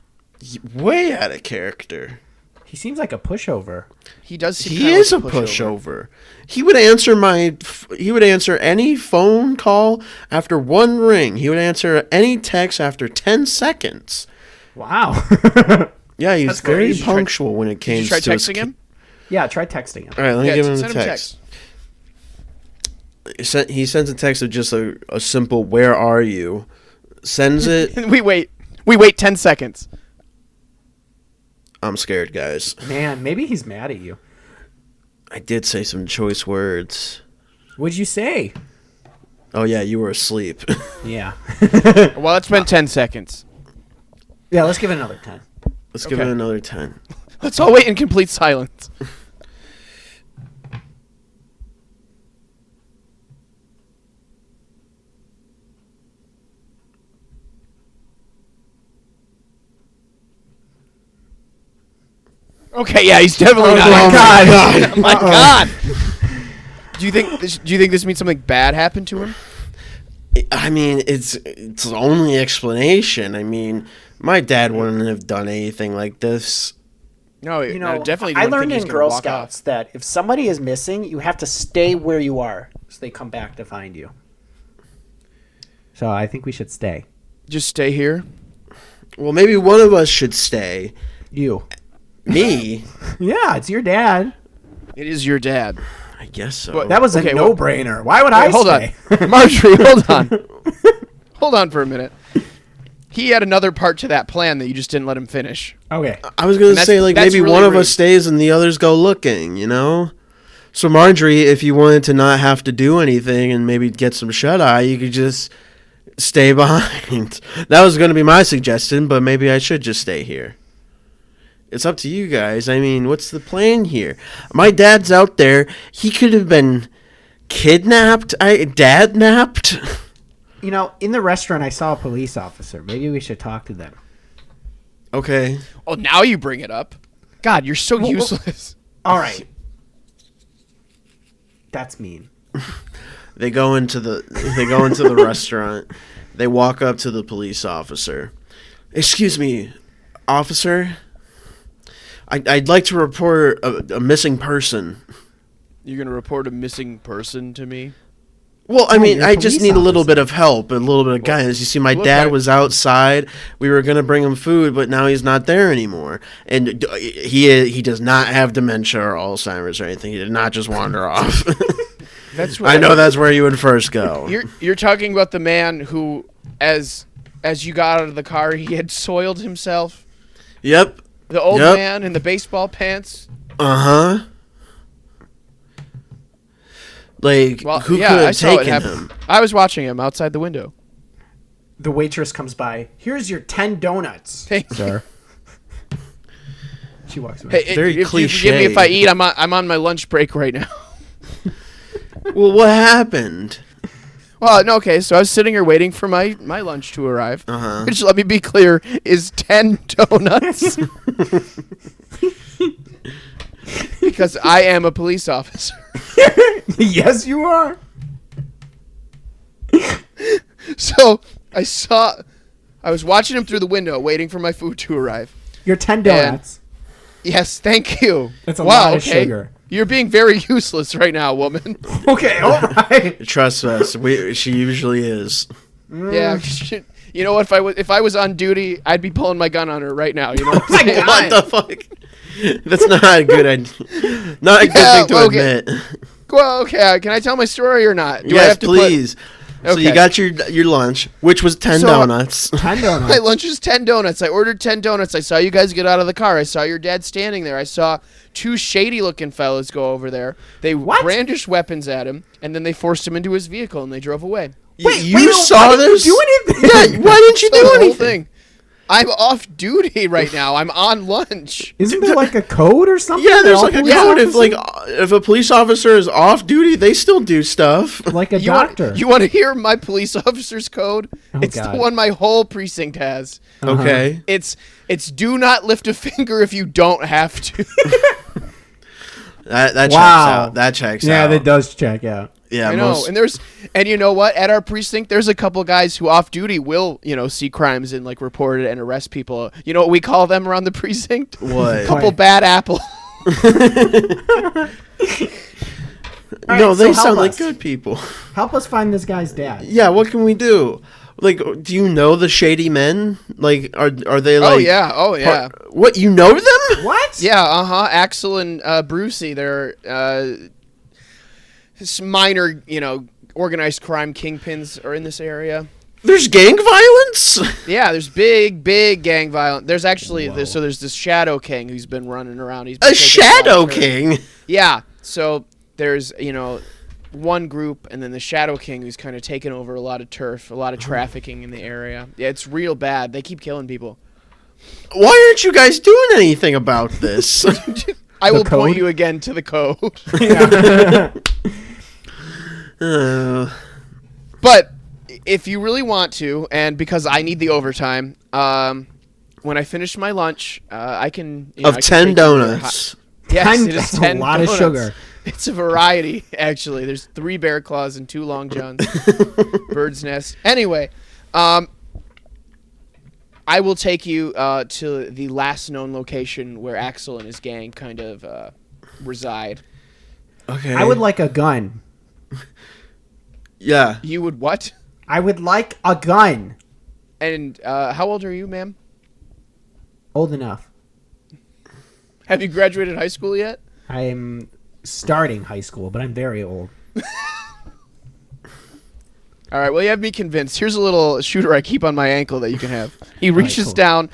C: Way out of character.
A: He seems like a pushover.
B: He does. Seem
C: He
B: kinda
C: is
B: like
C: a pushover. He would answer any phone call after one ring. He would answer any text after 10 seconds.
A: Wow.
C: Yeah, he's
A: That's
C: very
A: crazy.
C: punctual when it
B: Did
C: came
B: you try
C: to his
B: texting him?
A: Yeah, try texting him.
C: All right, let me
B: Yeah,
C: give him a
B: send him a
C: text. He sends a text of just a simple "Where are you?" Sends it.
B: We wait 10 seconds.
C: I'm scared, guys.
A: Man, maybe he's mad at you.
C: I did say some choice words.
A: What'd you say?
C: Oh yeah, you were asleep.
A: Yeah.
B: Well, it's been 10 seconds.
A: Yeah, let's give it another 10.
C: Let's give it
B: Okay.
C: another 10.
B: Let's all wait in complete silence. Okay, yeah, he's definitely not.
A: my God.
B: Oh my God. Do you think this means something bad happened to him?
C: I mean, it's the only explanation. I mean, my dad wouldn't have done anything like this.
B: No,
A: You know,
B: definitely.
A: I
B: don't
A: learned
B: think he's
A: in
B: gonna
A: Girl
B: walk
A: Scouts
B: off.
A: that if somebody is missing, you have to stay where you are so they come back to find you. So I think we should stay.
B: Just stay here.
C: Well, maybe one of us should stay.
A: You.
C: Me?
A: Yeah, it's your dad.
B: It is your dad.
C: I guess so.
B: But-
A: That was a
B: Okay, well-
A: no-brainer. Why would I
B: hold
A: stay?
B: on, Marjorie. Hold on. Hold on for a minute. He had another part to that plan that you just didn't let him finish.
A: Okay.
C: I was going
B: And
C: to
B: that's-
C: say, like,
B: that's
C: maybe
B: really
C: one of
B: rude.
C: us stays and the others go looking, you know? So, Marjorie, if you wanted to not have to do anything and maybe get some shut-eye, you could just stay behind. That was going to be my suggestion, but maybe I should just stay here. It's up to you guys. I mean, what's the plan here? My dad's out there. He could have been kidnapped. Dad-napped.
A: You know, in the restaurant, I saw a police officer. Maybe we should talk to them.
C: Okay.
B: Oh, now you bring it up. God, you're so useless.
A: All right. That's mean.
C: They go into the restaurant. They walk up to the police officer. Excuse me, officer. I'd like to report a missing person.
B: You're gonna report a missing person to me?
C: Well, I mean,
A: you're a
C: I just
A: police
C: need a little
A: officer.
C: bit of help, a little bit of guidance. You see, my
B: look,
C: dad was outside. We were gonna bring him food, but now he's not there anymore. And he does not have dementia or Alzheimer's or anything. He did not just wander off.
B: That's
C: I know that's where you would first go.
B: You're talking about the man who, as you got out of the car, he had soiled himself.
C: Yep.
B: The old
C: Yep.
B: man in the baseball pants.
C: Uh-huh. Like,
B: Well,
C: who
B: yeah,
C: could
B: I
C: have
B: saw it
C: taken
B: happen.
C: him?
B: I was watching him outside the window.
A: The waitress comes by. Here's your 10 donuts,
B: Thank
A: sir. She walks away.
B: Hey,
C: Very
B: if you forgive me if I
C: cliche.
B: eat, I'm on my lunch break right now.
C: Well, what happened?
B: Well, no, okay, so I was sitting here waiting for my lunch to arrive,
C: Uh-huh.
B: which, let me be clear, is 10 donuts. Because I am a police officer.
A: Yes, you are.
B: So I was watching him through the window, waiting for my food to arrive.
A: Your 10 donuts.
B: Yes, thank you.
A: That's a lot of
B: okay.
A: sugar.
B: You're being very useless right now, woman.
A: Okay, all right.
C: Trust us, she usually is.
B: Yeah, you know what? If I was on duty, I'd be pulling my gun on her right now. You know what I'm
A: my
B: saying?
A: God.
C: What the fuck? That's not a good idea. Not a good
B: Yeah,
C: thing to
B: okay.
C: admit.
B: Well, okay. Can I tell my story or not? Do I
C: Yes,
B: have to
C: please. So you
B: Okay.
C: got your lunch, which was 10
B: So-
C: donuts.
A: 10 donuts.
B: My lunch is 10 donuts. I ordered 10 donuts. I saw you guys get out of the car. I saw your dad standing there. I saw two shady-looking fellas go over there. They
A: What?
B: brandished weapons at him, and then they forced him into his vehicle, and they drove away.
C: You saw
A: why
C: this?
A: didn't you do anything?
C: Yeah, why didn't you
B: So the
C: do
B: whole
C: anything?
B: thing. I'm off duty right now. I'm on lunch.
A: Isn't there like a code or something?
C: Yeah,
A: that
C: there's
A: all
C: like a
A: police
C: code. If
A: officers-
C: if a police officer is off duty, they still do stuff.
A: like a
B: You want,
A: doctor.
B: you want to hear my police officer's code?
A: Oh,
B: It's
A: God.
B: the one my whole precinct has.
C: Okay.
B: It's do not lift a finger if you don't have to.
C: That checks
A: Wow.
C: out. That checks
A: yeah,
C: out.
A: that does check out.
C: Yeah,
B: I know, and you know what? At our precinct, there's a couple guys who off duty will, see crimes and like report it and arrest people. You know what we call them around the precinct?
C: What?
B: Couple bad apples.
A: All
C: No,
A: right,
C: they
A: so help
C: sound like
A: us.
C: good people.
A: Help us find this guy's dad.
C: Yeah, what can we do? Like, do you know the shady men? Like, are they like?
B: Oh yeah.
C: What, you know them?
A: What?
B: Yeah, Axel and Brucey, they're minor, organized crime kingpins are in this area.
C: There's gang violence.
B: Yeah, there's big gang violence. There's actually there's this Shadow King who's been running around. He's been
C: A
B: taking lot
C: Shadow
B: of turf.
C: King.
B: Yeah, so there's one group, and then the Shadow King who's kind of taken over a lot of turf, a lot of trafficking in the area. Yeah, it's real bad. They keep killing people.
C: Why aren't you guys doing anything about this?
B: I will
A: code?
B: point you again to the code. But if you really want to, and because I need the overtime, when I finish my lunch, I can I
C: Of
B: can
C: 10
B: take you to your
C: donuts.
B: Yes, it is
A: That's
B: 10
A: a lot of
B: donuts.
A: sugar.
B: It's a variety, actually. There's 3 bear claws and 2 long johns. Bird's nest. Anyway, I will take you to the last known location where Axel and his gang kind of reside.
C: Okay.
A: I would like a gun.
C: Yeah.
B: You would what?
A: I would like a gun.
B: And how old are you, ma'am?
A: Old enough.
B: Have you graduated high school yet?
A: I'm starting high school, but I'm very old.
B: All right, well, you have me convinced. Here's a little shooter I keep on my ankle that you can have. He reaches down,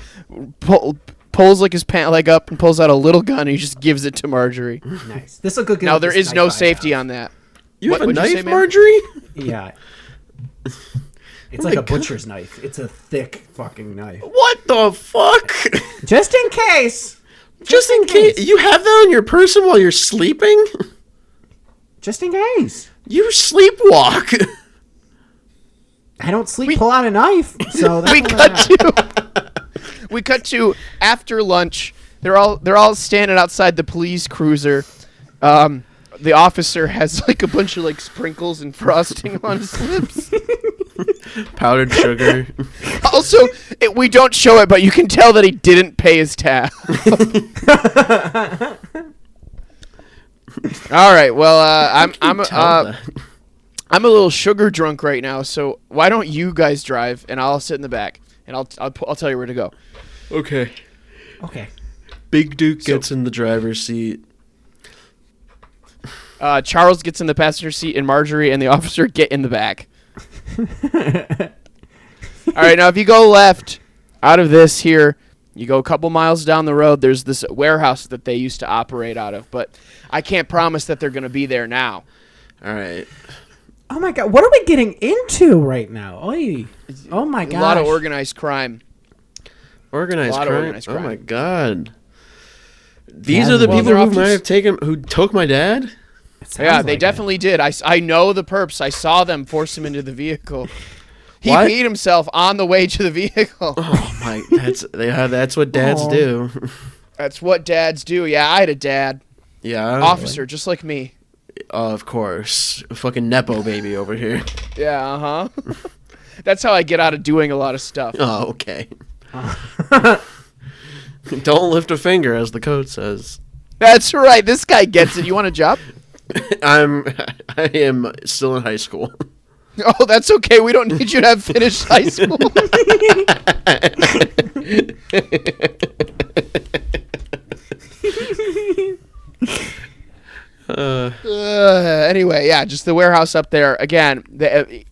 B: pulls like his pant leg up, and pulls out a little gun, and he just gives it to Marjorie.
A: Nice. This will go good.
B: Now,
A: with
B: there
A: this
B: is no
A: knife I
B: safety
A: have.
B: on that.
C: You have a
B: what'd you
C: knife,
B: say, ma'am?
C: Marjorie?
A: Yeah. It's
C: Oh
A: like
C: my
A: a butcher's knife. It's a thick fucking knife.
C: What the fuck?
A: Just in case.
C: Just in case. You have that on your person while you're sleeping?
A: Just in case.
C: You sleepwalk.
A: I don't sleep. Pull out a knife. So that's
B: We cut to after lunch. They're all standing outside the police cruiser. The officer has like a bunch of like sprinkles and frosting on his lips.
C: Powdered sugar.
B: Also, we don't show it, but you can tell that he didn't pay his tab. All right. Well, I'm a little sugar drunk right now, so why don't you guys drive and I'll sit in the back and I'll tell you where to go.
C: Okay.
A: Okay.
C: Big Duke gets in the driver's seat.
B: Charles gets in the passenger seat and Marjorie and the officer get in the back. All right, now if you go left out of this here, you go a couple miles down the road, there's this warehouse that they used to operate out of, but I can't promise that they're going to be there now.
C: All right.
A: Oh my god, what are we getting into right now? Oy. Oh my god.
B: A lot of organized crime.
C: Organized
B: A lot
C: crime.
B: of organized crime.
C: Oh my god. These
A: Yeah,
C: are the
A: well,
C: people
B: they're
C: who might
B: officers-
C: have who took my dad?
B: Yeah, they definitely did. I know the perps. I saw them force him into the vehicle. He
C: What?
B: peed himself on the way to the vehicle.
C: Oh my, that's what dads
A: Aw.
C: do.
B: That's what dads do. Yeah, I had a dad.
C: Yeah.
B: Officer, just like me.
C: Of course. A fucking Nepo baby over here.
B: Yeah, uh-huh. That's how I get out of doing a lot of stuff.
C: Oh, okay. Don't lift a finger, as the code says.
B: That's right. This guy gets it. You want a job?
C: I am still in high school.
B: Oh, that's okay. We don't need you to have finished high school. Anyway, yeah, just the warehouse up there. Again,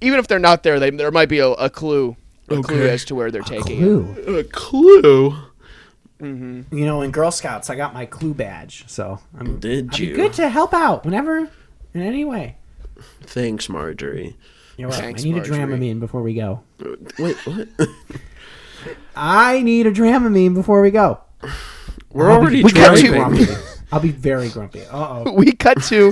B: even if they're not there, there might be a clue. A clue
C: Okay.
B: as to where they're taking it.
A: Clue.
C: A clue?
A: You know, in Girl Scouts, I got my clue badge, so I'd
C: Did
A: be
C: you?
A: good to help out whenever, in any way.
C: Thanks, Marjorie.
A: You're welcome.
B: Thanks,
A: I need
B: Marjorie.
A: a Dramamine before we go.
C: Wait, what?
A: I need a Dramamine before we go.
C: We're already
B: we got
A: Very
B: to-
C: driving.
A: grumpy. I'll be very grumpy. Uh-oh.
B: We cut to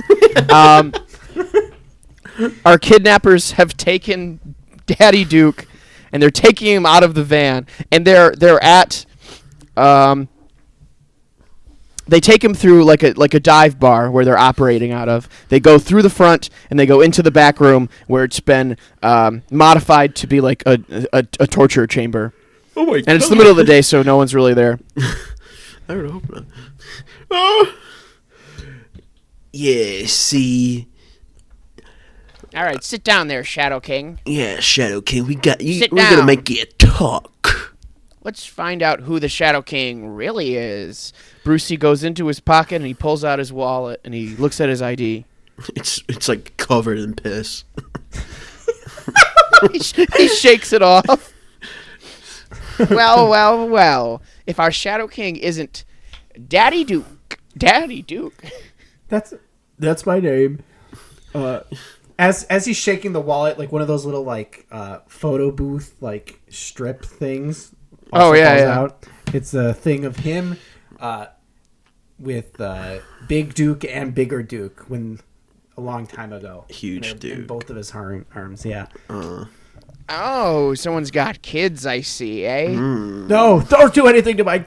B: our kidnappers have taken Daddy Duke and they're taking him out of the van and they're at they take him through like a dive bar where they're operating out of. They go through the front and they go into the back room where it's been modified to be like a torture chamber.
C: Oh my god.
B: And it's the middle of the day, so no one's really there.
C: I would hope not. Oh. Yeah, see.
B: All right, sit down there, Shadow King.
C: Yeah, Shadow King, we got you.
B: Sit
C: We're gonna
B: down.
C: make you talk.
B: Let's find out who the Shadow King really is. Brucey goes into his pocket and he pulls out his wallet and he looks at his ID.
C: It's like covered in piss.
B: He shakes it off. Well. If our Shadow King isn't Daddy Duke.
A: That's my name. As he's shaking the wallet, like one of those little like photo booth like strip things.
B: Oh, yeah,
A: falls
B: yeah.
A: Out. It's a thing of him with Big Duke and Bigger Duke when a long time ago.
C: Huge
A: in
C: Duke.
A: both of his arms. Yeah.
B: Oh, someone's got kids, I see, eh?
A: No, don't do anything to my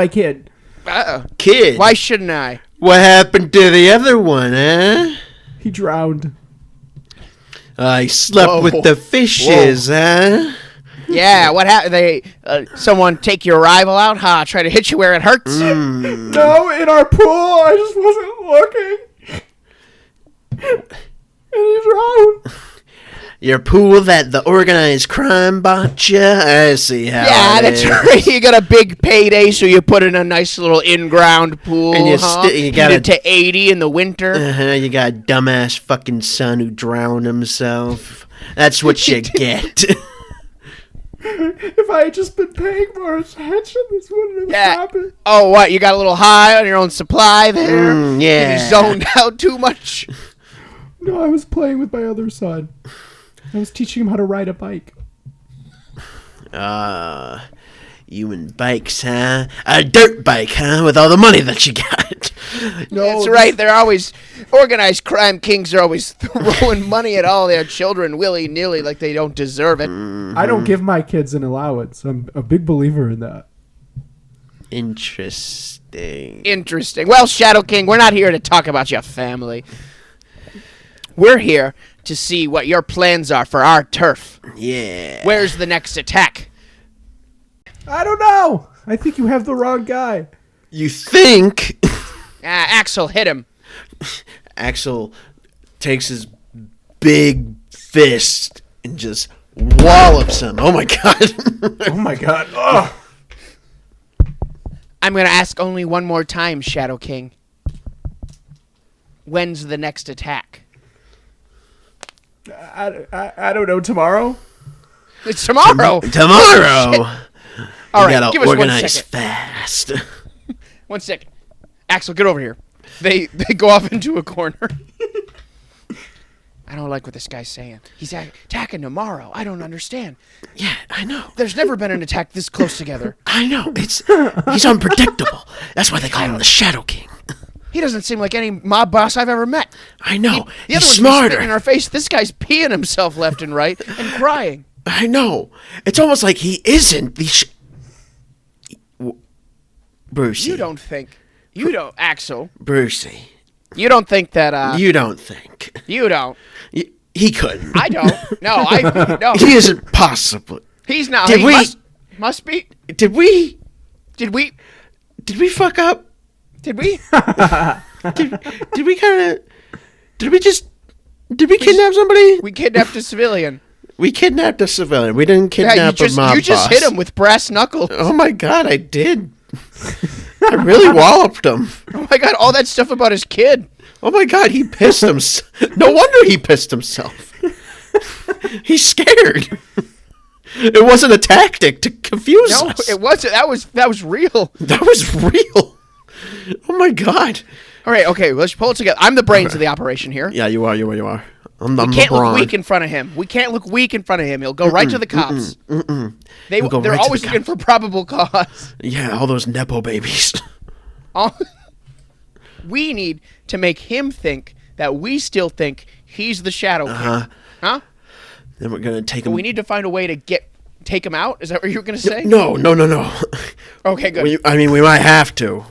A: kid.
B: Uh-oh.
C: Kid.
B: Why shouldn't I?
C: What happened to the other one, huh?
A: He drowned.
C: I slept
B: Whoa.
C: with the fishes, huh?
B: Yeah, what happened? Someone take your rival out, huh? Try to hit you where it hurts?
A: No, in our pool. I just wasn't looking. And he drowned.
C: Your pool that the organized crime bought you? I see how
B: Yeah,
C: it
B: that's
C: is.
B: right. You got a big payday, so you put in a nice little in-ground pool,
C: And you
B: huh?
C: you got
B: Heat it to 80 in the winter.
C: You got a dumbass fucking son who drowned himself. That's what you get.
A: If I had just been paying more attention, this wouldn't have
B: Yeah.
A: happened.
B: Oh, what? You got a little high on your own supply there?
C: Yeah.
B: You zoned out too much?
A: No, I was playing with my other son. I was teaching him how to ride a bike.
C: Human bikes, huh? A dirt bike, huh? With all the money that you got.
B: That's right. They're always organized crime kings are always throwing money at all their children willy-nilly like they don't deserve it.
A: I don't give my kids an allowance. I'm a big believer in that.
C: Interesting.
B: Interesting. Well, Shadow King, we're not here to talk about your family. We're here to see what your plans are for our turf.
C: Yeah.
B: Where's the next attack?
A: I don't know. I think you have the wrong guy.
C: You think
B: Axel, hit him.
C: Axel takes his big fist and just wallops him. Oh my god.
A: Oh my god. Ugh.
B: I'm going to ask only one more time, Shadow King. When's the next attack?
A: I don't know. Tomorrow?
B: It's tomorrow.
C: Tomorrow.
B: All
C: You
B: right,
C: gotta
B: give us 1
C: organize
B: second.
C: fast.
B: 1 second. Axel, get over here. They go off into a corner. I don't like what this guy's saying. He's attacking tomorrow. I don't understand.
C: Yeah, I know.
B: There's never been an attack this close together.
C: I know. He's unpredictable. That's why they call him the Shadow King.
B: He doesn't seem like any mob boss I've ever met.
C: I know.
B: The
C: He's
B: other one's
C: smarter.
B: spitting in our face. This guy's peeing himself left and right and crying.
C: I know. It's almost like he isn't the Brucey.
B: You don't, Axel.
C: Brucey.
B: You don't think that,
C: You don't think.
B: you don't.
C: He couldn't.
B: I don't. No.
C: He isn't possible.
B: He's not.
C: Did
B: He
C: we-
B: must be.
C: Did we fuck up?
B: Did we?
C: Did we kidnap somebody?
B: We kidnapped a civilian.
C: We kidnapped a civilian. We didn't kidnap a mob
B: you just
C: boss.
B: hit him with brass knuckles.
C: Oh my god, I did. I really walloped him.
B: Oh my god, all that stuff about his kid.
C: Oh my god, he pissed himself. No wonder he pissed himself. He's scared. It wasn't a tactic to confuse
B: No,
C: us.
B: it wasn't. That was real.
C: That was real. Oh my god.
B: All right, okay, let's pull it together. I'm the brains of the operation here.
C: Yeah, you are. I'm
B: We can't
C: the brawn.
B: look weak in front of him. He'll go right to the cops.
C: He'll go
B: They're
C: right to
B: always
C: the
B: looking for probable cause.
C: Yeah, all those Nepo babies.
B: We need to make him think that we still think he's the Shadow King. Huh?
C: Then we're gonna take
B: But
C: him.
B: we need to find a way to take him out? Is that what you were going to say?
C: No.
B: Okay, good.
C: We might have to.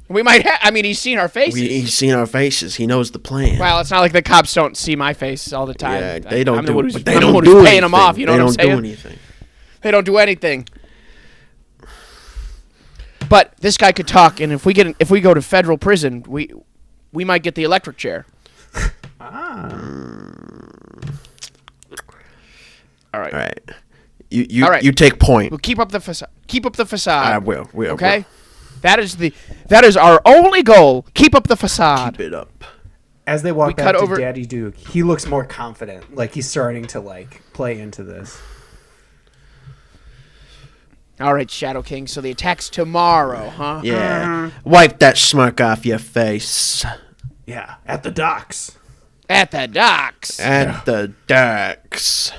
B: We might have. He's seen our faces.
C: He's seen our faces. He knows the plan.
B: Well, it's not like the cops don't see my face all the time.
C: Yeah, they don't
B: I'm
C: do.
B: the one who's,
C: But they
B: I'm the
C: don't
B: one
C: do
B: who's paying
C: anything.
B: them off. You know
C: they
B: what I'm
C: don't
B: saying?
C: do anything.
B: They don't do anything. But this guy could talk, and if we go to federal prison, we might get the electric chair. All right.
C: You
B: All right.
C: you take point.
B: We'll keep up the facade. Keep up the facade.
C: I will.
B: Okay. That is our only goal. Keep up the facade.
C: Keep it up.
A: As they walk
B: We
A: back
B: cut
A: to
B: over-
A: Daddy Duke, he looks more confident. Like he's starting to play into this.
B: All right, Shadow King. So the attack's tomorrow, huh?
C: Yeah. Wipe that smirk off your face.
A: Yeah, at the docks.
B: At the docks.
C: At the docks.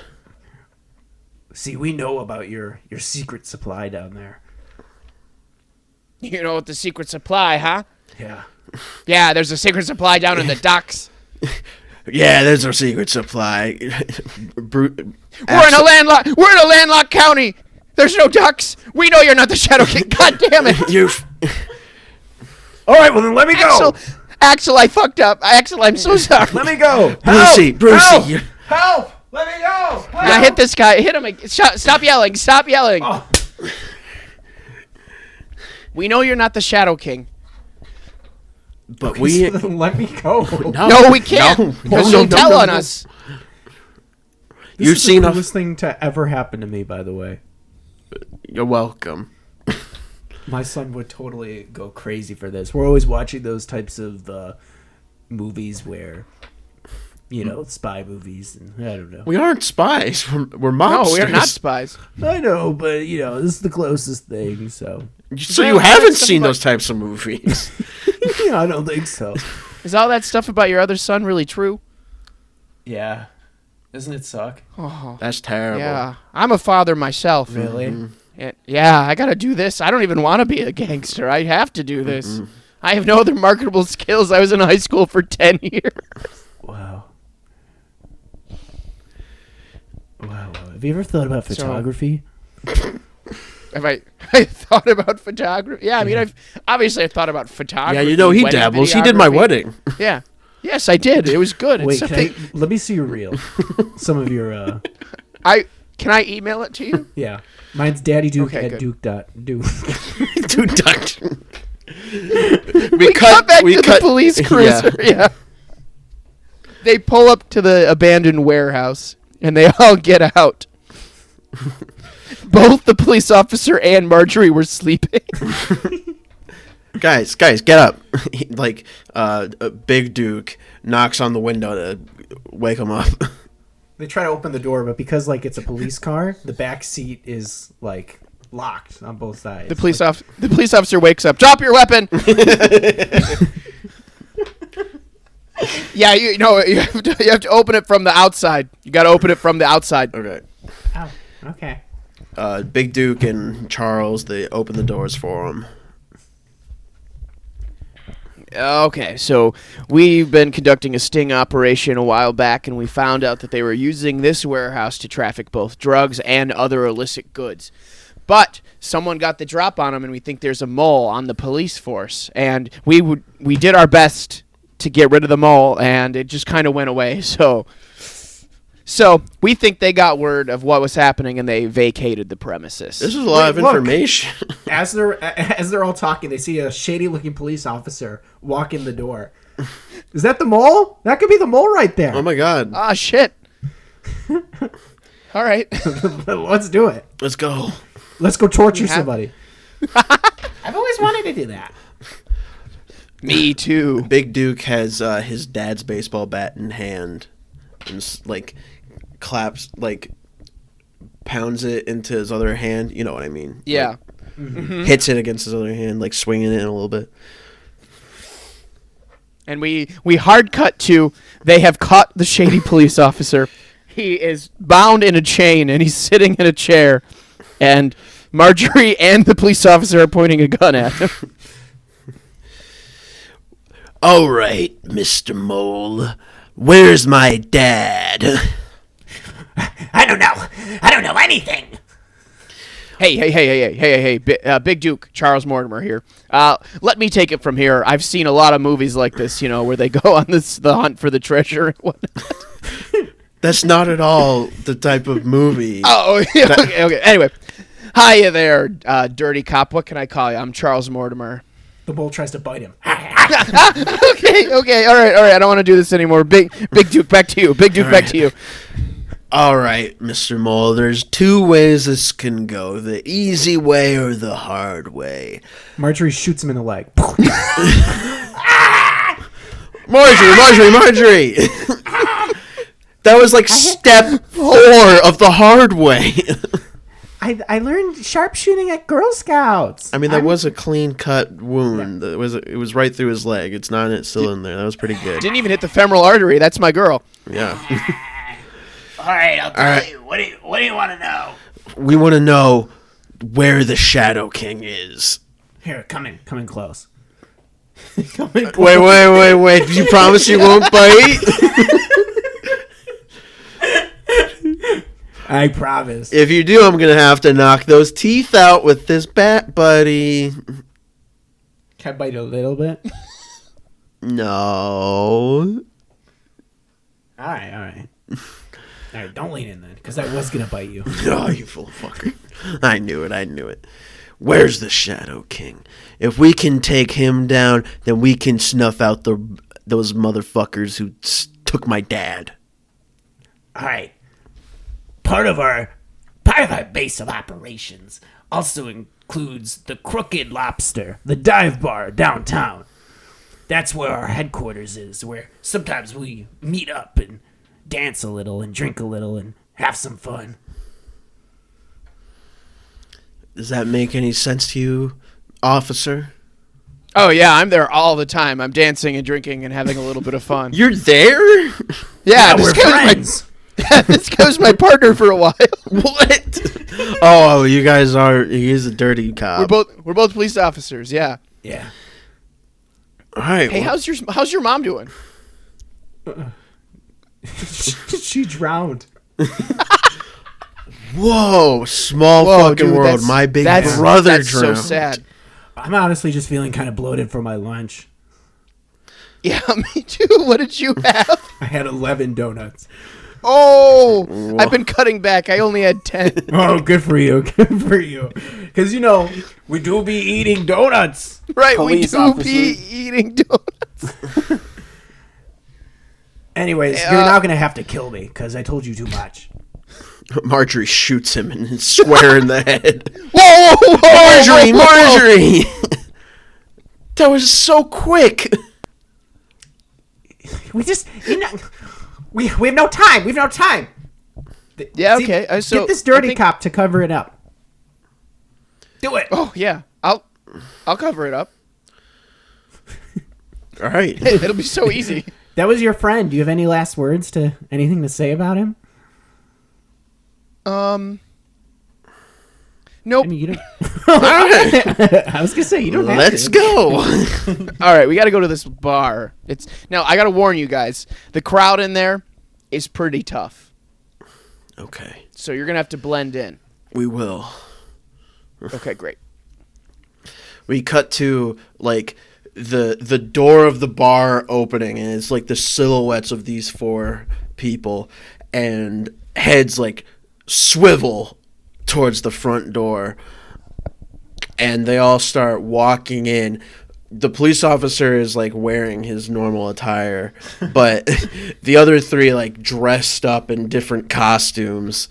A: See, we know about your secret supply down there.
B: You know what the secret supply, huh?
A: Yeah.
B: Yeah, there's a secret supply down in the docks.
C: Yeah, there's our secret supply.
B: We're in a landlocked county. There's no ducks. We know you're not the Shadow King. God damn it.
A: All right, well then let me go.
B: Axel, I fucked up. Axel, I'm so sorry.
A: Let me go.
C: Brucey,
A: Help! Help! Let me go. Help!
B: Now hit this guy. Hit him. Stop yelling. Stop yelling.
A: Oh.
B: We know you're not the Shadow King.
C: But we
A: let me go.
B: No, we can't. Because you'll tell on us.
A: This
C: You've
A: is
C: seen
A: the
C: a
A: coolest thing to ever happen to me, by the way.
C: You're welcome.
A: My son would totally go crazy for this. We're always watching those types of movies where, spy movies, and I don't know.
C: We aren't spies. We're monsters.
B: No, we are not spies.
A: I know, but this is the closest thing. So,
C: So you haven't seen those types of movies.
A: I don't think so.
B: Is all that stuff about your other son really true?
A: Yeah, doesn't it suck?
B: Oh,
C: That's terrible.
B: yeah. I'm a father myself.
A: Really?
B: Yeah, I gotta do this. I don't even want to be a gangster. I have to do this. I have no other marketable skills. I was in high school for 10 years.
A: Wow. Have you ever thought about photography?
B: Have I thought about photography? Yeah, I mean, I've thought about photography.
C: Yeah, he
B: wedding
C: dabbles. He did my
B: videography.
C: wedding.
B: Yeah. Yes, I did. It was good.
A: Wait,
B: It's
A: let me see your reel. Some of your
B: Can I email it to you?
A: yeah. Mine's Daddy Duke
B: Okay,
A: at
B: good.
A: Duke.
C: Dude, duck.
B: We cut back to the police cruiser. Yeah. They pull up to the abandoned warehouse, and they all get out. Both the police officer and Marjorie were sleeping.
C: Guys, get up. Big Duke knocks on the window to wake him up.
A: They try to open the door, but because it's a police car, the back seat is locked on both sides.
B: The police officer wakes up. Drop your weapon. Yeah, you have to open it from the outside. You got to open it from the outside.
C: Okay.
A: Oh, okay.
C: Big Duke and Charles, they open the doors for him.
B: Okay, so we've been conducting a sting operation a while back, and we found out that they were using this warehouse to traffic both drugs and other illicit goods. But someone got the drop on them, and we think there's a mole on the police force. And we did our best to get rid of the mole, and it just kind of went away. So we think they got word of what was happening, and they vacated the premises.
C: This is a lot of
A: Look.
C: information.
A: As they're all talking, they see a shady-looking police officer walk in the door. Is that the mole? That could be the mole right there.
C: Oh my god.
B: Ah, shit. All right.
A: Let's do it.
C: Let's go.
A: Let's go torture somebody. I've always wanted to do that.
B: Me too.
C: Big Duke has his dad's baseball bat in hand and claps, pounds it into his other hand. You know what I mean?
B: Yeah.
C: Hits it against his other hand, swinging it a little bit.
B: And we hard cut to they have caught the shady police officer. He is bound in a chain and he's sitting in a chair. And Marjorie and the police officer are pointing a gun at him.
C: All right, Mr. Mole. Where's my dad?
A: I don't know. I don't know anything.
B: Hey, Big Duke, Charles Mortimer here. Let me take it from here. I've seen a lot of movies like this, where they go on the hunt for the treasure and whatnot.
C: That's not at all the type of movie.
B: Oh, okay. Anyway, hi there, dirty cop. What can I call you? I'm Charles Mortimer.
A: The bull tries to bite him.
B: Okay, all right. I don't want to do this anymore. Big Duke, back to you. Big Duke, back to you.
C: All right, Mr. Mole, there's two ways this can go. The easy way or the hard way.
A: Marjorie shoots him in the leg.
C: Marjorie! That was step 4 of the hard way.
A: I learned sharpshooting at Girl Scouts.
C: I mean, that was a clean-cut wound. Yeah. It was right through his leg. It's not still in there. That was pretty good.
B: Didn't even hit the femoral artery. That's my girl.
C: Yeah.
D: All right, I'll tell you. What do you want to know?
C: We want to know where the Shadow King is.
A: Here, come in close.
C: Wait. You promise you won't bite?
A: I promise.
C: If you do, I'm going to have to knock those teeth out with this bat, buddy.
A: Can I bite a little bit?
C: No.
A: All right. All right, don't lean in then, because I was going to bite you.
C: Oh, you fool fucker. I knew it. Where's the Shadow King? If we can take him down, then we can snuff out those motherfuckers who took my dad.
D: All right. Part of our base of operations also includes the Crooked Lobster, the dive bar downtown. That's where our headquarters is, where sometimes we meet up and dance a little and drink a little and have some fun.
C: Does that make any sense to you, officer?
B: Oh, yeah, I'm there all the time. I'm dancing and drinking and having a little bit of fun.
C: You're there?
B: Yeah,
D: We're friends.
B: This guy's my partner for a while.
C: What? Oh, you guys are. He is a dirty cop.
B: We're both police officers, yeah.
D: Yeah.
C: All right.
B: Hey, how's your mom doing?
A: She drowned.
C: Whoa, small
B: Whoa,
C: fucking
B: dude,
C: world. My big
B: that's
C: brother
B: that's
C: drowned.
B: so sad.
A: I'm honestly just feeling kind of bloated for my lunch.
B: Yeah, me too. What did you have?
A: I had 11 donuts.
B: Oh, I've been cutting back. I only had 10.
A: Oh, good for you. Good for you. Because, we do be eating donuts.
B: Right,
A: Police
B: we do
A: officers.
B: be eating donuts.
A: Anyways,
B: Hey,
A: you're now going to have to kill me because I told you too much.
C: Marjorie shoots him in his square in the head.
B: Whoa, whoa, whoa,
C: Marjorie! That was so quick.
A: We just, we have no time. We have no time.
B: Yeah, okay. So
A: get this
B: I
A: dirty
B: think-
A: cop to cover it up.
D: Do it.
B: Oh yeah, I'll cover it up.
C: All right.
B: It'll be so easy.
A: That was your friend. Do you have any last words anything to say about him?
B: Nope.
A: I mean, you don't.
C: All right.
A: I was gonna say you don't. have
C: Let's
A: to.
C: go.
B: All right, we got to go to this bar. Now I got to warn you guys. The crowd in there is pretty tough.
C: Okay,
B: So you're gonna have to blend in.
C: we will.
B: Okay, great.
C: We cut to like the door of the bar opening, and it's like the silhouettes of these four people, and heads like swivel towards the front door, and they all start walking in. The police officer is like wearing his normal attire, but the other three like dressed up in different costumes.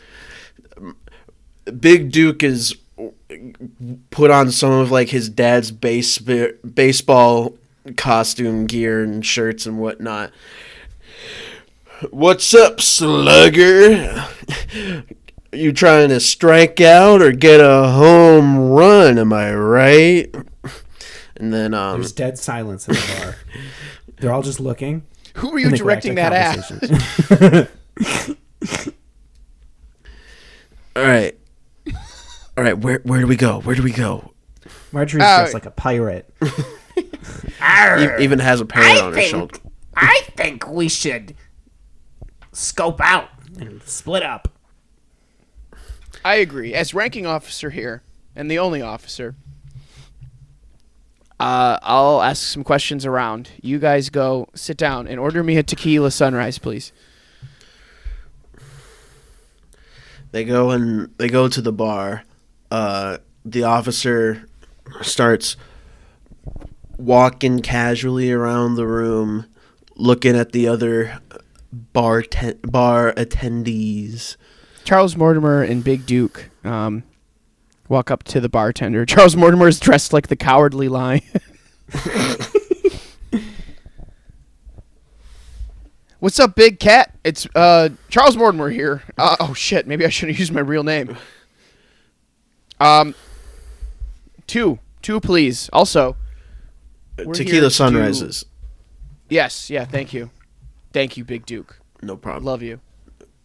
C: Big Duke is put on some of like his dad's baseball costume gear and shirts and whatnot. What's up, slugger? You trying to strike out or get a home run? Am I right? And then
A: There's dead silence in the bar. They're all just looking.
B: Who were you
A: and they go back
B: directing
A: to
B: that at?
A: conversations.
C: all right. All right, where do we go?
A: Marjorie's dressed like a pirate.
C: Even has a parrot on her shoulder.
D: I think we should scope out and split up.
B: I agree. As ranking officer here, and the only officer, I'll ask some questions around. You guys go sit down and order me a tequila sunrise, please.
C: They go to the bar. The officer starts walking casually around the room, looking at the other bar attendees.
B: Charles Mortimer and Big Duke walk up to the bartender. Charles Mortimer is dressed like the Cowardly Lion. What's up, Big Cat? It's Charles Mortimer here. Oh shit, maybe I should have used my real name. Two, please. Also, we're here
C: Tequila
B: to
C: sunrises.
B: Yes, yeah, thank you, Big Duke.
C: No problem.
B: Love you,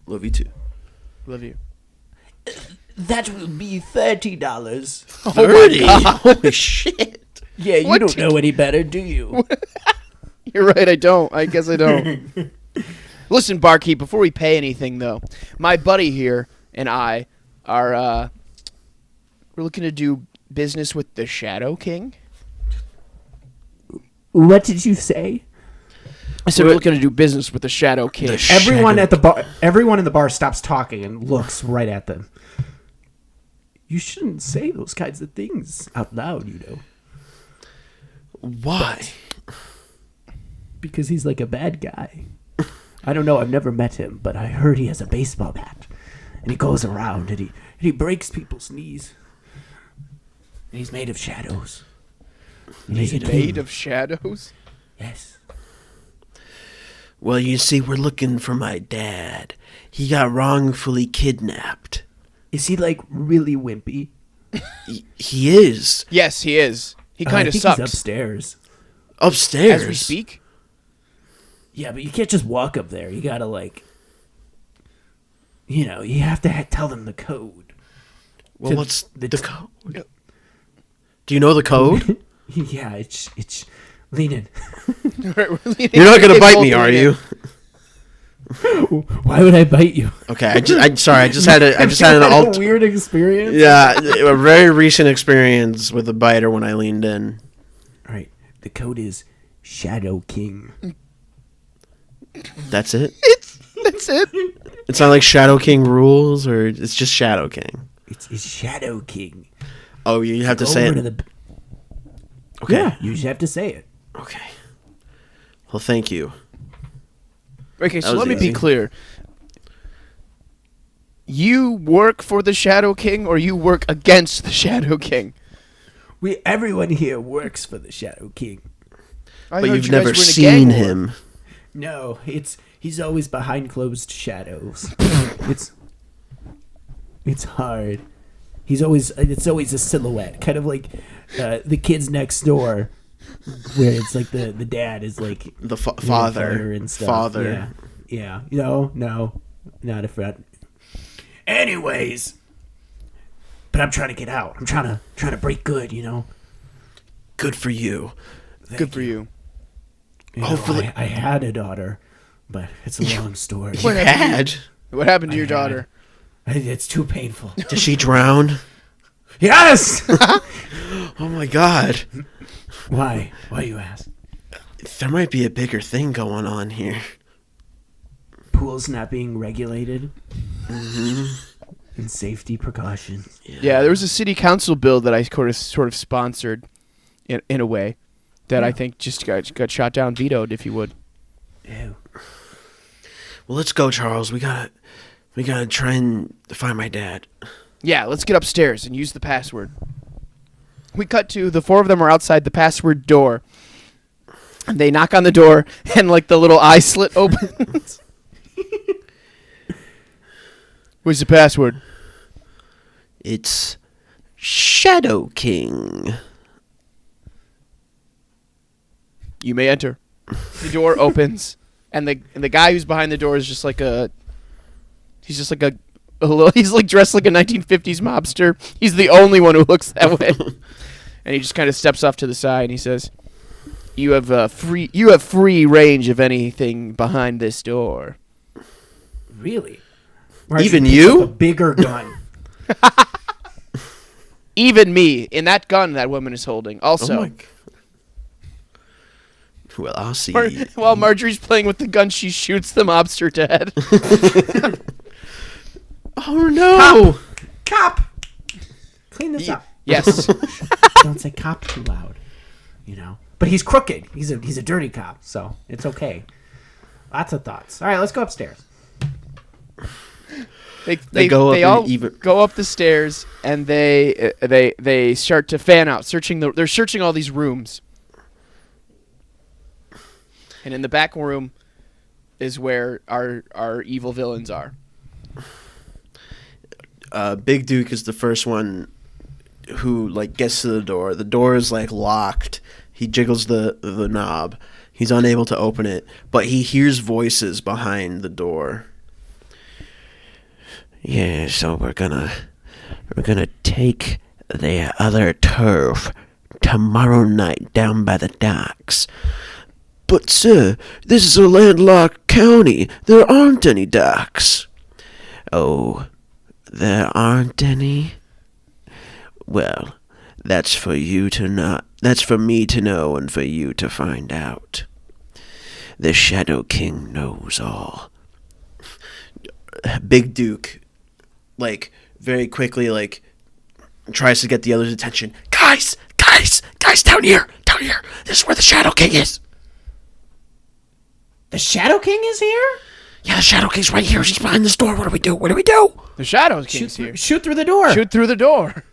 C: Love you too.
B: love you.
D: That will be $30.
C: 30? Holy shit.
D: Yeah, you
B: What?
D: don't know any better, do you?
B: You're right, I don't. I guess I don't. Listen, barkeep, before we pay anything, though, my buddy here and I are, we're looking to do business with the Shadow King.
D: What did you say?
B: I said we're looking to do business with the Shadow King.
A: Everyone at the bar, everyone in the bar stops talking and looks right at them. You shouldn't say those kinds of things out loud, you know.
C: Why?
A: Because he's like a bad guy. I don't know. I've never met him, but I heard he has a baseball bat, and he goes around and he breaks people's knees. And he's made of shadows. And he's a
B: Made
A: king.
B: of shadows?
A: Yes.
C: Well, you see, we're looking for my dad. He got wrongfully kidnapped.
A: Is he like really wimpy?
C: He is.
B: Yes, he is. He kind
A: I
B: of
A: think
B: sucks.
A: He's upstairs.
C: Upstairs.
B: As we speak?
A: Yeah, but you can't just walk up there. You gotta like, you have to tell them the code.
C: Well,
A: To
C: what's
A: the
C: the code? Do you know the code?
A: Yeah, it's lean in.
C: You're not gonna bite me, are you?
A: Why would I bite you?
C: Okay, I just had an
A: a weird experience.
C: Yeah, a very recent experience with a biter when I leaned in.
A: All right, the code is Shadow King.
C: That's it.
B: That's it.
C: It's not like Shadow King rules, or it's just Shadow King.
A: It's Shadow King.
C: Oh, you have to say
A: Over
C: it.
A: to the-
C: Okay.
A: Yeah, you just have to say it.
C: Okay. Well, thank you.
B: Okay, so
C: was
B: let me be
C: easy.
B: clear. You work for the Shadow King, or you work against the Shadow King?
A: Everyone here works for the Shadow King.
B: I
C: But
B: heard
C: you've
B: you guys
C: never
B: were in a
C: seen
B: gang war.
C: him.
A: No, he's always behind closed shadows. it's hard. It's always a silhouette, kind of like the kids next door, where it's like the dad is like
C: The
A: fire
C: father.
A: and stuff.
C: Father.
A: Yeah. No, not a friend. Anyways, but I'm trying to get out. I'm trying to break good.
C: Good for you.
B: Good for you.
C: Hopefully-
A: I had a daughter, but it's a long story.
C: You had?
B: What happened to your
A: had-
B: daughter?
A: It's too painful.
C: Did she drown?
A: Yes.
C: Oh my god.
A: Why? Why you ask?
C: There might be a bigger thing going on here.
A: Pools not being regulated. And safety precautions.
B: Yeah, there was a city council bill that I sort of sponsored, in a way, that I think just got shot down, vetoed, if you would.
A: Ew.
C: Well, let's go, Charles. We gotta try and find my dad.
B: Yeah, let's get upstairs and use the password. We cut to the four of them are outside the password door. And they knock on the door, and like the little eye slit opens. What's the password?
C: It's Shadow King.
B: You may enter. The door opens, and the guy who's behind the door is just like he's just like a little, he's like dressed like a 1950s mobster. He's the only one who looks that way. And he just kind of steps off to the side and he says, "You have free range of anything behind this door."
A: Really?
C: Even
A: picks
C: you?
A: up a bigger gun.
B: Even me, in that gun that woman is holding. Also,
C: Oh my. Well, I'll see.
B: while Marjorie's playing with the gun, she shoots the mobster dead.
C: Oh no!
A: Cop! Clean this up.
B: Yes.
A: Don't say cop too loud. But he's crooked. He's a dirty cop, so it's okay. Lots of thoughts. All right, let's go upstairs.
B: They
C: go up
B: they
C: and
B: all
C: even-
B: go up the stairs and they start to fan out, they're searching all these rooms. And in the back room is where our evil villains are.
C: Big Duke is the first one who gets to the door. The door is locked. He jiggles the knob. He's unable to open it, but he hears voices behind the door. Yeah, so we're gonna take the other turf tomorrow night down by the docks. But sir, this is a landlocked county. There aren't any docks. Oh, there aren't any? Well, That's for you to not. That's for me to know and for you to find out. The Shadow King knows all. Big Duke, like, very quickly, like, tries to get the others' attention. Guys, down here. This is where the Shadow King is.
A: The Shadow King is here?
C: Yeah, the Shadow King's right here. He's behind this door. What do we do?
B: The Shadow King's here.
A: Shoot through the door.
B: Shoot through the door.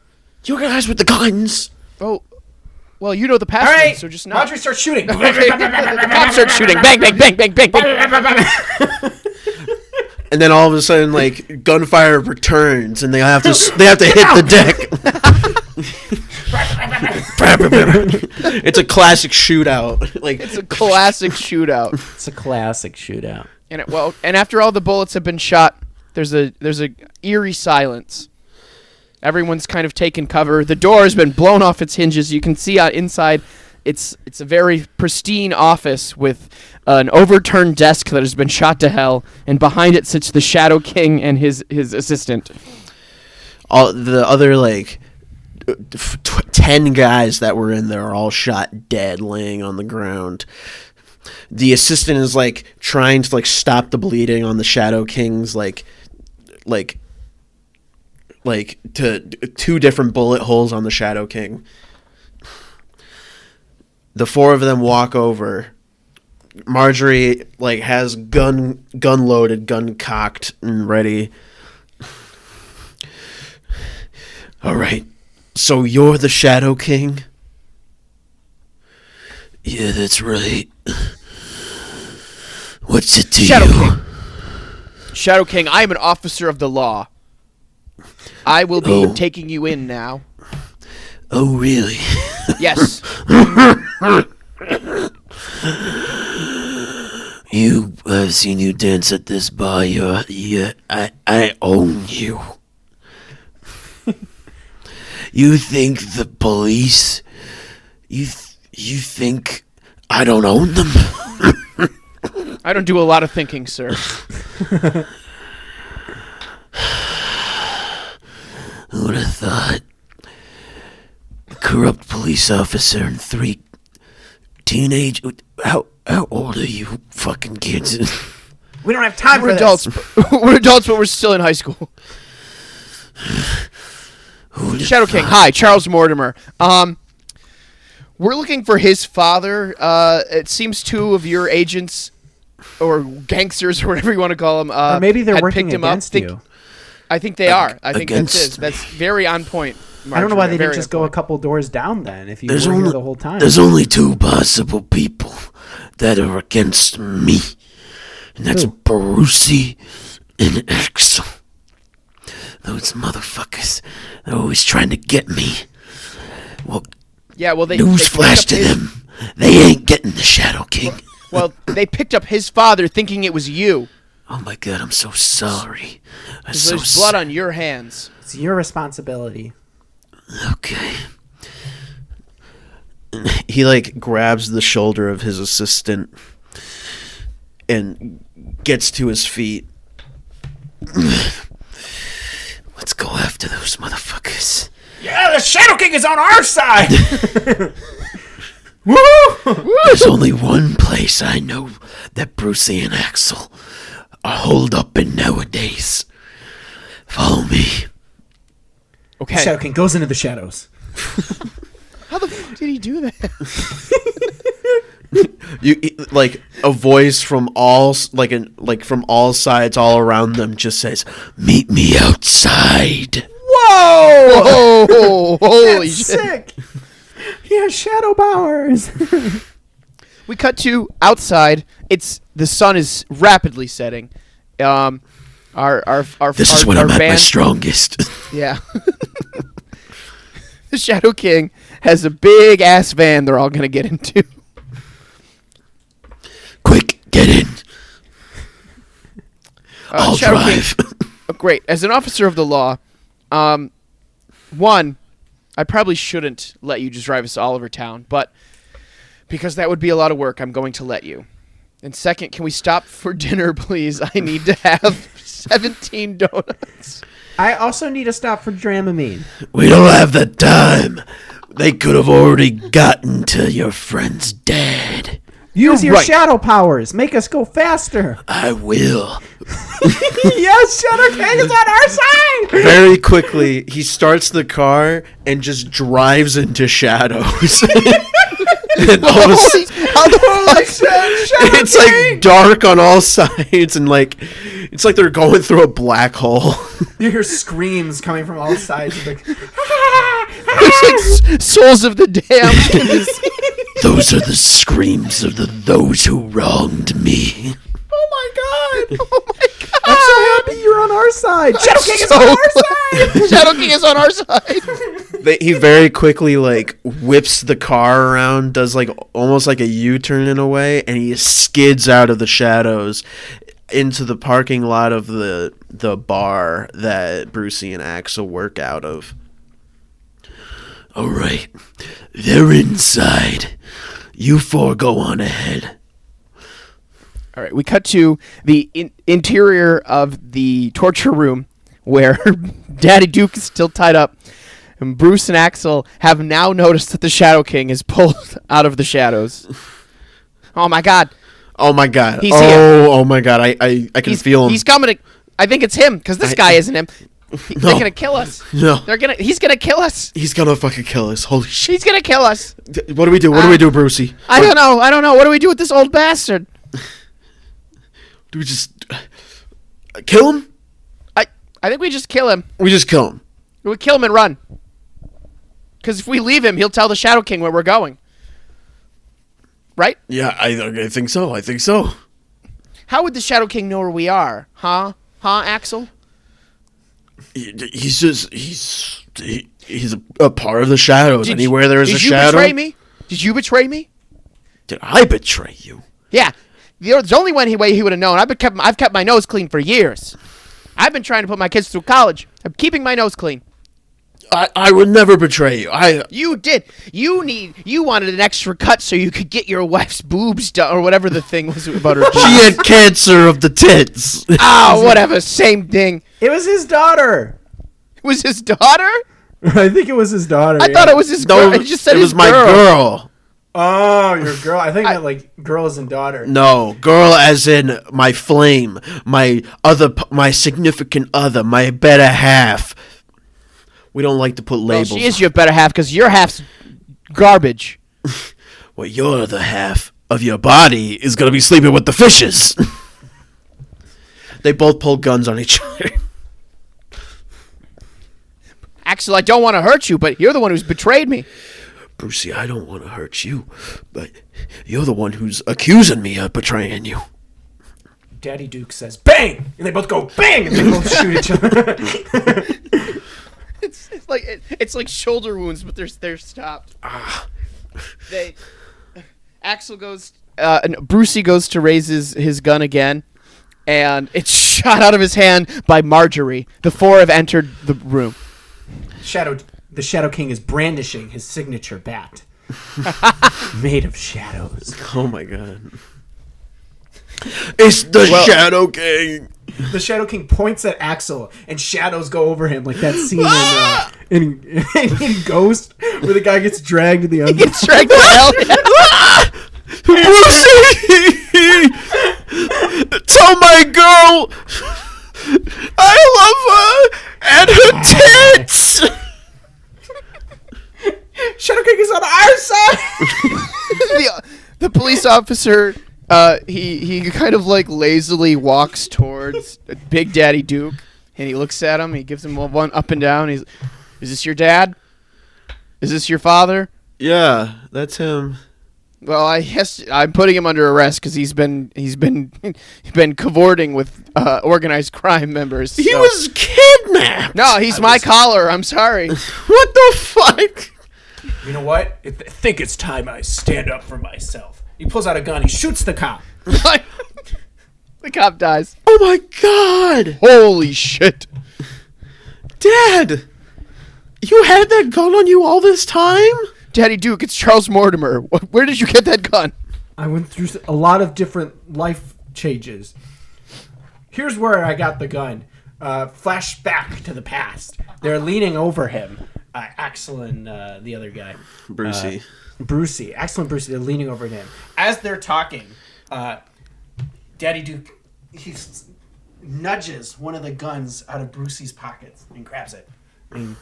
C: You guys with the guns.
B: Oh, well, you know the
A: All
B: password,
A: right.
B: so just not.
A: Audrey starts shooting.
B: Cops start shooting. Bang, bang, bang, bang, bang, bang.
C: And then all of a sudden, like, gunfire returns, and they have to hit the deck. It's a classic shootout. Like,
B: It's a classic shootout.
A: It's a classic shootout.
B: And after all the bullets have been shot, there's a eerie silence. Everyone's kind of taken cover. The door has been blown off its hinges. You can see inside. It's a very pristine office with an overturned desk that has been shot to hell, and behind it sits the Shadow King and his assistant.
C: all the other, like, 10 guys that were in there are all shot dead, laying on the ground. The assistant is, like, trying to, like, stop the bleeding on the Shadow King's, like to 2 different bullet holes on the Shadow King. The 4 of them walk over. Marjorie, like, has gun loaded, gun cocked and ready. All right. So you're the Shadow King? Yeah, that's right. What's it to
B: Shadow
C: you?
B: King. Shadow King, I am an officer of the law. I will be taking you in now.
C: Oh, really?
B: Yes.
C: I've seen you dance at this bar. I own you. You think the police? You think I don't own them?
B: I don't do a lot of thinking, sir.
C: Who would have thought? A corrupt police officer and 3 teenage. How old are you, fucking kids?
A: We don't have time
B: We're
A: for
B: adults.
A: this.
B: We're adults, but we're still in high school. Shadow King. Hi, Charles Mortimer. We're looking for his father. It seems 2 of your agents, or gangsters, or whatever you want to call them,
A: Or maybe they're
B: had
A: working
B: picked him
A: against
B: up.
A: you.
B: I think they are. I think that's
C: against
B: it. That's very on point.
A: I don't know why they didn't
B: Very
A: just
B: on
A: go a
B: point.
A: couple doors down then if you were here the whole time.
C: There's only 2 possible people that are against me, and that's
A: Who?
C: Brucey and Axel. Those motherfuckers, they're always trying to get me. Well,
B: Yeah, well, they
C: newsflash
B: picked
C: to
B: up
C: them. They ain't getting the Shadow King.
B: Well, they picked up his father thinking it was you.
C: Oh my god, I'm so sorry. I'm
B: There's
C: so
B: blood on your hands.
A: It's your responsibility.
C: Okay. He, like, grabs the shoulder of his assistant and gets to his feet. Let's go after those motherfuckers.
A: Yeah, the Shadow King is on our side.
C: There's only one place I know that Brucey and Axel are holed up in nowadays. Follow me.
B: Okay.
A: The Shadow King goes into the shadows.
B: How the fuck did he do that?
C: Like, a voice from all from all sides, all around them, just says, "Meet me outside."
B: Whoa! Oh, holy
A: That's
B: shit.
A: sick. He has shadow powers.
B: We cut to outside. The sun is rapidly setting. Our
C: This is when
B: our
C: I'm at my
B: band-
C: strongest.
B: Yeah. The Shadow King has a big ass van they're all gonna get into.
C: Quick, get in. I'll
B: Shadow King-
C: drive.
B: Oh, great. As an officer of the law, one, I probably shouldn't let you just drive us all over town, but because that would be a lot of work, I'm going to let you. And second, can we stop for dinner, please? I need to have 17 donuts.
A: I also need to stop for Dramamine.
C: We don't have the time. They could have already gotten to your friend's dad.
A: Use your
B: right.
A: shadow powers. Make us go faster.
C: I will.
A: Yes, Shadow King is on our side.
C: Very quickly, he starts the car and just drives into shadows. And all of a sudden,
B: How the fuck?
C: it's like dark on all sides, and like it's like they're going through a black hole.
A: You hear screams coming from all sides.
B: It's like souls of the damned.
C: Those are the screams of those who wronged me.
A: Oh my god! I'm so happy you're on our side. Shadow King is on our side.
B: Shadow King is on our side.
C: He very quickly like whips the car around, does like almost like a U-turn in a way, and he skids out of the shadows into the parking lot of the bar that Brucey and Axel work out of. All right, they're inside. You four go on ahead.
B: All right, we cut to the interior of the torture room where Daddy Duke is still tied up. And Bruce and Axel have now noticed that the Shadow King is pulled out of the shadows. Oh my god.
C: Oh my god.
B: He's here.
C: Oh my god. I can feel him.
B: He's coming to... I think it's him, because this guy isn't him. They're going to kill us.
C: No.
B: He's going to kill us.
C: He's gonna fucking kill us. Holy shit.
B: He's going to kill us.
C: What do we do? What do we do, Brucey?
B: I don't know. What do we do with this old bastard?
C: Do we just kill him?
B: I think we just kill him.
C: We just kill him.
B: We kill him and run. Because if we leave him, he'll tell the Shadow King where we're going. Right?
C: Yeah, I think so. I think so.
B: How would the Shadow King know where we are? Huh, Axel?
C: He's a part of the shadows. Anywhere there is a shadow.
B: Did you betray me? Did you betray me?
C: Did I betray you?
B: Yeah. There's only one way he would have known. I've kept my nose clean for years. I've been trying to put my kids through college. I'm keeping my nose clean.
C: I would never betray you.
B: You did. You wanted an extra cut so you could get your wife's boobs done, or whatever the thing was about her boobs.
C: She had cancer of the tits.
B: Whatever. Same thing.
A: It was his daughter.
B: It was his daughter?
A: I think it was his daughter.
B: I thought it was his girl.
C: No,
B: It just said
C: it
B: his
C: was my girl.
A: Oh, your girl. I think that like girls and daughter.
C: No, girl as in my flame, my significant other, my better half. We don't like to put labels.
B: Well, she is your better half because your half's garbage.
C: Well, your other half of your body is going to be sleeping with the fishes. They both pull guns on each other.
B: Axel, I don't want to hurt you, but you're the one who's betrayed me.
C: Brucey, I don't want to hurt you, but you're the one who's accusing me of betraying you.
A: Daddy Duke says, "Bang!" And they both go, "Bang!" And they both shoot each other.
B: It's like shoulder wounds, but they're stopped. Axel goes, and Brucey goes to raise his gun again, and it's shot out of his hand by Marjorie. The four have entered the room.
A: The Shadow King is brandishing his signature bat, made of shadows.
C: Oh my god! It's the Shadow King.
A: The Shadow King points at Axel, and shadows go over him, like that scene in Ghost, where the guy gets dragged to the underworld.
B: Gets dragged to hell.
C: Brucey! Tell my girl I love her and her tits!
A: Shadow King is on our side!
B: The police officer, he kind of like lazily walks towards Big Daddy Duke, and he looks at him. He gives him one up and down. Is this your dad? Is this your father?
C: Yeah, that's him.
B: Well, I'm putting him under arrest because he's been cavorting with organized crime members.
C: He was kidnapped.
B: No, he's my collar. I'm sorry.
C: What the fuck?
A: You know what? I think it's time I stand up for myself. He pulls out a gun. He shoots the cop.
B: The cop dies.
C: Oh my god!
B: Holy shit.
C: Dad! You had that gun on you all this time?
B: Daddy Duke, it's Charles Mortimer. Where did you get that gun?
A: I went through a lot of different life changes. Here's where I got the gun. Flash back to the past. They're leaning over him. Axel and the other guy.
C: Brucey.
A: Brucey. Axel and Brucey, they're leaning over him. As they're talking, Daddy Duke, he nudges one of the guns out of Brucey's pockets and grabs it. And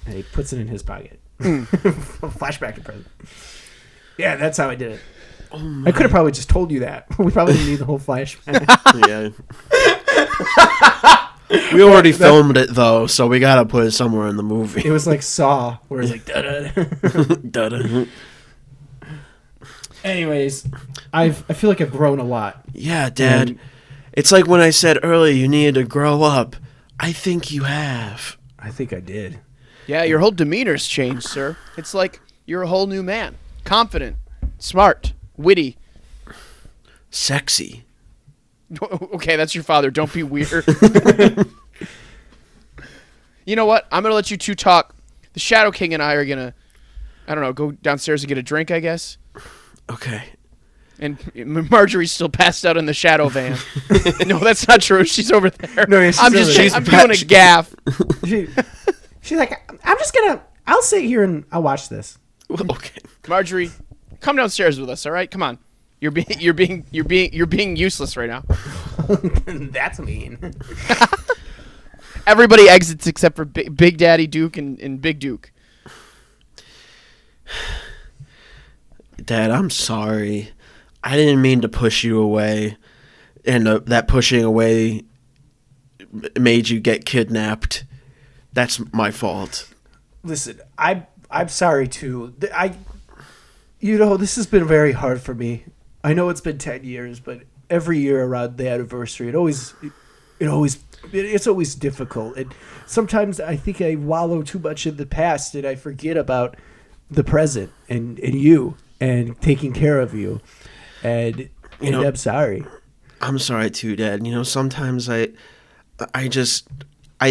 A: he puts it in his pocket. Flashback to present. Yeah, that's how I did it. I could have probably just told you that. We probably didn't need the whole flashback.
C: Yeah. We already filmed it though, so we gotta put it somewhere in the movie.
A: It was like Saw, where it's like da da. Anyways, I feel like I've grown a lot.
C: Yeah, Dad. It's like when I said earlier you needed to grow up. I think you have.
A: I think I did.
B: Yeah, your whole demeanor's changed, sir. It's like you're a whole new man. Confident, smart, witty.
C: Sexy.
B: Okay, that's your father. Don't be weird. You know what? I'm going to let you two talk. The Shadow King and I are going to, I don't know, go downstairs and get a drink, I guess.
C: Okay.
B: And Marjorie's still passed out in the shadow van. No, that's not true. She's over there.
A: No, yeah, she's
B: I'm
A: over
B: just
A: there.
B: I'm doing a gaff.
A: She's like, I'm just gonna. I'll sit here and I'll watch this.
C: Okay.
B: Marjorie, come downstairs with us, all right? Come on. You're being useless right now.
A: That's mean.
B: Everybody exits except for Big Daddy Duke and Big Duke.
C: Dad, I'm sorry. I didn't mean to push you away, and that pushing away made you get kidnapped. That's my fault.
A: Listen, I'm sorry too. This has been very hard for me. I know it's been 10 years, but every year around the anniversary, it's always difficult. And sometimes I think I wallow too much in the past and I forget about the present and you and taking care of you. And I'm sorry.
C: I'm sorry too, Dad. Sometimes I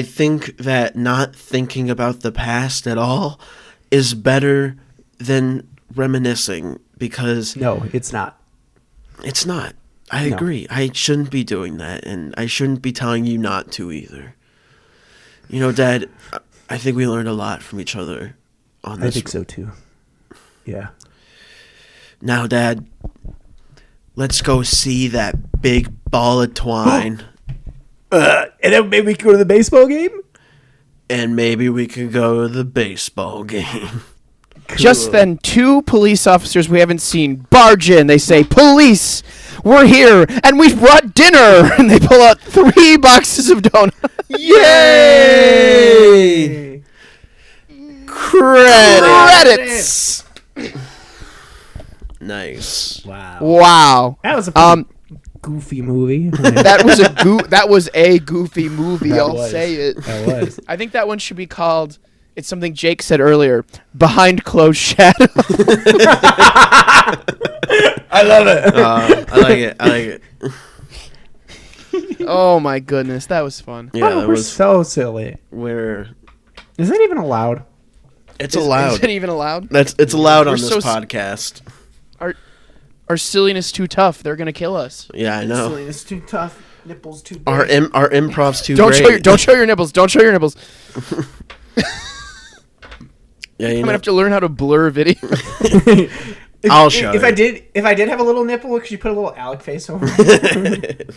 C: think that not thinking about the past at all is better than reminiscing because...
A: No, it's not.
C: It's not. I agree. I shouldn't be doing that, and I shouldn't be telling you not to either. Dad, I think we learned a lot from each other on this.
A: I think so too. Yeah.
C: Now, Dad, let's go see that big ball of twine.
A: And then maybe we can go to the baseball game?
C: And maybe we could go to the baseball game.
A: Cool.
B: Just then, two police officers we haven't seen barge in. They say, "Police, we're here, and we've brought dinner." And they pull out 3 boxes of donuts.
C: Yay! Credits! Nice.
B: Wow.
A: That was a pretty goofy movie.
B: That was a goofy movie. I'll say it.
A: That was.
B: I think that one should be called. It's something Jake said earlier. Behind Closed Shadows.
A: I love it.
C: I like it.
B: Oh my goodness, that was fun.
C: Yeah, that
A: we're
C: was
A: so silly.
C: where
A: Is that even allowed?
C: it's allowed.
B: Is it even allowed?
C: It's allowed on
B: We're
C: this
B: so
C: podcast.
B: Our silliness too tough. They're gonna kill us.
C: Yeah, I know.
A: Silly. It's too tough. Nipples too big.
C: Our improv's too
B: Don't
C: great.
B: show your nipples. Don't show your nipples.
C: Yeah,
B: I'm gonna have to learn how to blur video.
C: I'll show
A: If
C: you.
A: I did have a little nipple, could you put a little Alec face over it?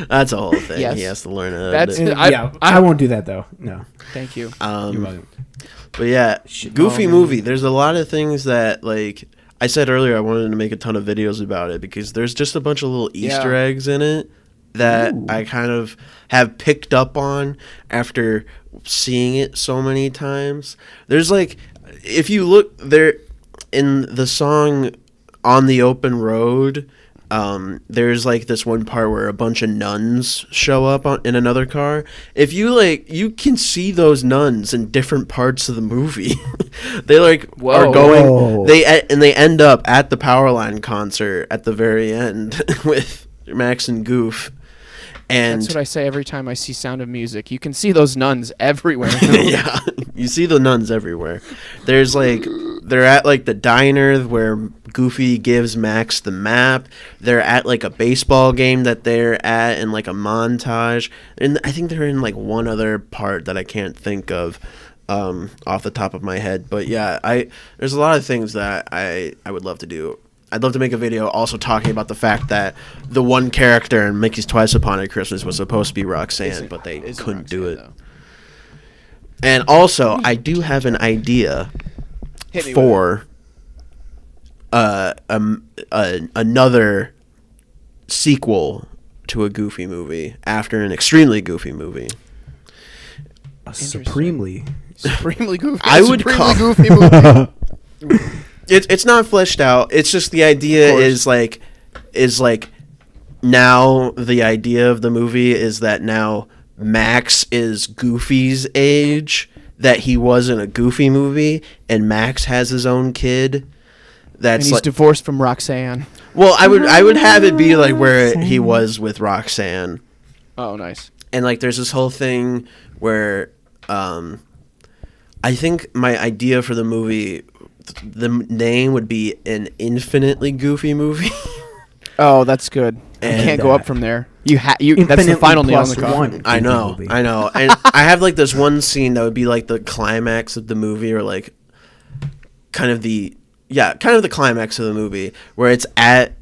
C: That's a whole thing.
B: Yes.
C: He has to learn it.
B: That's-
A: I won't do that though. No.
B: Thank you.
A: You're welcome.
C: But yeah, goofy movie. There's a lot of things that, like I said earlier, I wanted to make a ton of videos about it because there's just a bunch of little Easter eggs in it that I kind of have picked up on after seeing it so many times. There's like, if you look there in the song On the Open Road, there's like this one part where a bunch of nuns show up in another car. If you you can see those nuns in different parts of the movie. They are going.
A: Whoa.
C: They end up at the Powerline concert at the very end with Max and Goof. And
B: That's what I say every time I see Sound of Music. You can see those nuns everywhere.
C: yeah, you see the nuns everywhere. There's they're at the diner where Goofy gives Max the map. They're at a baseball game that they're at in a montage. And I think they're in one other part that I can't think of. off the top of my head. But yeah, there's a lot of things that I would love to do. I'd love to make a video also talking about the fact that the one character in Mickey's Twice Upon a Christmas was supposed to be Roxanne, but they couldn't do it.
B: Though.
C: And also, I do have an idea for another sequel to a Goofy movie after an extremely Goofy movie.
A: A supremely
B: goofy.
C: I would
B: supremely
C: call-
B: goofy movie.
C: It's not fleshed out. It's just the idea is like now the idea of the movie is that now Max is Goofy's age, that he was in a Goofy movie, and Max has his own kid. That's
B: And he's
C: like,
B: divorced from Roxanne.
C: well, I would have it be like where he was with Roxanne.
B: Oh, nice.
C: And like there's this whole thing where I think my idea for the movie, the name would be an infinitely Goofy movie.
B: Oh, that's good. You
C: And
B: can't go up from there. That's the final nail on the coffin.
C: I know. And I have like this one scene that would be like the climax of the movie, or like kind of the climax of the movie, where it's at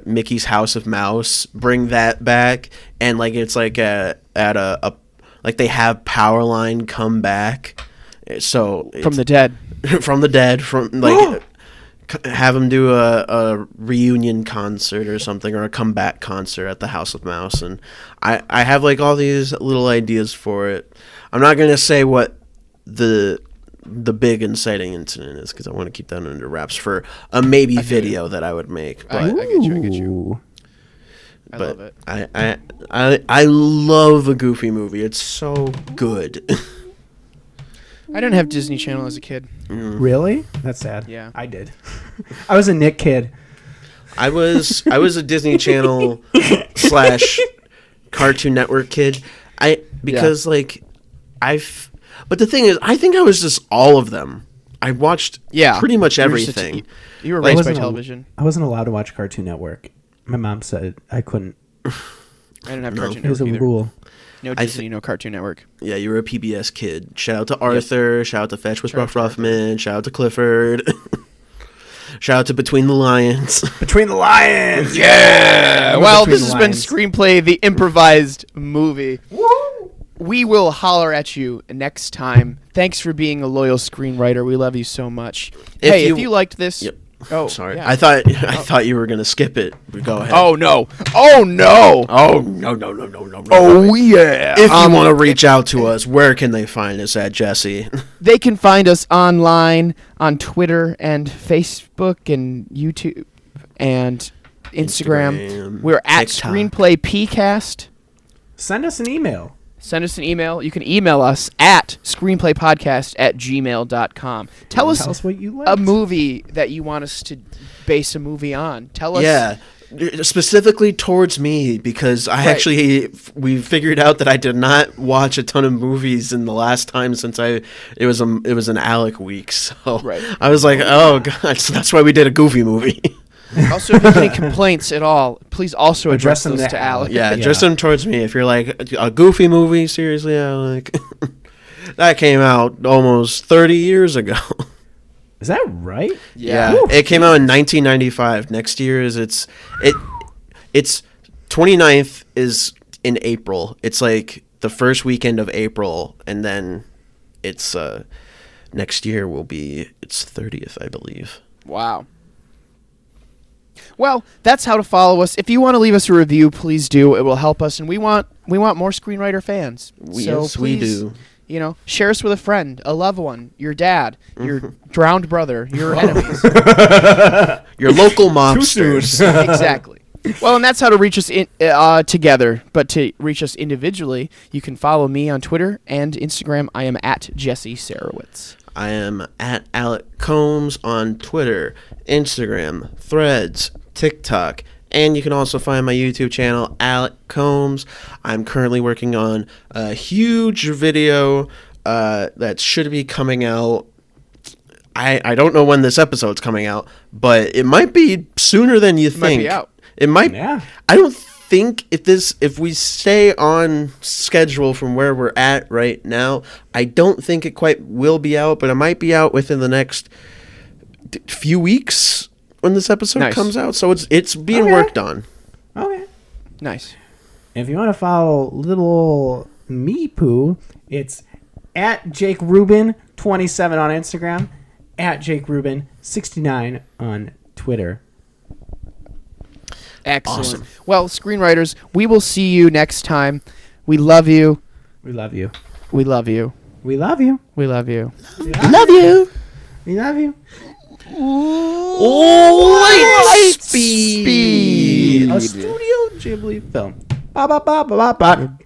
C: Mickey's House of Mouse. Bring that back, and like it's like at a like they have Powerline come back. So
B: From the dead.
C: from the dead, from like have them do a reunion concert or something, or a comeback concert at the House of Mouse. And I have like all these little ideas for it. I'm not gonna say what the big inciting incident is, because I want to keep that under wraps for a maybe video that I would make. But
B: I get you.
A: Ooh.
B: I love it.
C: I love a Goofy movie. It's so good.
B: I didn't have Disney Channel as a kid.
A: Really? That's sad.
B: Yeah.
A: I did. I was a Nick kid.
C: I was a Disney Channel / Cartoon Network kid. But the thing is, I think I was just all of them. I watched pretty much everything.
B: You were
A: I
B: raised by
A: wasn't
B: television.
A: I wasn't allowed to watch Cartoon Network. My mom said I couldn't.
B: I didn't have Cartoon
A: It was a
B: Network either.
A: rule.
B: No Disney, no Cartoon Network.
C: Yeah, you were a PBS kid. Shout out to Arthur. Shout out to Fetch with Ruff Ruffman. Shout out to Clifford. Shout out to Between the Lions.
A: Between the Lions.
B: Yeah. Well,
A: Between
B: this
A: the
B: has been
A: Lions.
B: Screenplay, the improvised movie. We will holler at you next time. Thanks for being a loyal screenwriter. We love you so much. If you liked this...
C: Yep.
B: Oh,
C: Sorry.
B: yeah.
C: I thought you were going to skip it. Go ahead.
B: Oh, no. Oh, no.
C: Oh, no.
B: Oh, yeah.
C: If you want to reach out to us, where can they find us at, Jesse?
B: They can find us online on Twitter and Facebook and YouTube and Instagram. We're at
C: TikTok.
B: Screenplay PCast.
A: Send us an email.
B: Send us an email. You can email us at screenplaypodcast@gmail.com. Tell us
A: what you liked.
B: a movie that you want us to base a movie on. Tell us.
C: Yeah. Specifically towards me, because we figured out that I did not watch a ton of movies in the last time since it was an Alec week. So
B: Right.
C: I was like, oh god, so that's why we did a Goofy movie.
B: Also, if you have any complaints at all, please also address
A: them
B: those
A: to
B: to Alec.
C: Yeah, just them towards me. If you're like a Goofy movie, seriously, Alec, that came out almost 30 years ago.
A: Is that right?
C: Yeah, it came out in 1995. Next year is it's 29th is in April. It's like the first weekend of April, and then it's next year will be its 30th, I believe.
B: Wow. Well, that's how to follow us. If you want to leave us a review, please do. It will help us, and we want more screenwriter fans.
C: Yes, we do.
B: You know, share us with a friend, a loved one, your dad, your drowned brother, your enemies.
C: Your local mobsters.
B: Exactly. Well, and that's how to reach us together. But to reach us individually, you can follow me on Twitter and Instagram. I am at Jesse Sarowitz.
C: I am at Alec Combs on Twitter, Instagram, Threads, TikTok, and you can also find my YouTube channel, Alec Combs. I'm currently working on a huge video that should be coming out. I don't know when this episode's coming out, but it might be sooner than you think.
B: Might be out.
C: It might.
A: Yeah.
C: I don't think if we stay on schedule from where we're at right now, I don't think it quite will be out, but it might be out within the next few weeks when this episode comes out. So it's being worked on.
A: Okay.
B: Nice.
A: If you want to follow little me poo, it's at Jake Rubin 27 on Instagram, at Jake Rubin 69 on Twitter.
B: Excellent.
C: Awesome.
B: Well, screenwriters, we will see you next time. We love you.
A: We love you.
B: We love you.
A: We love you.
B: We love you.
C: Love you.
A: We love you.
C: Light speed.
A: A Studio Ghibli film. Ba ba ba ba ba ba.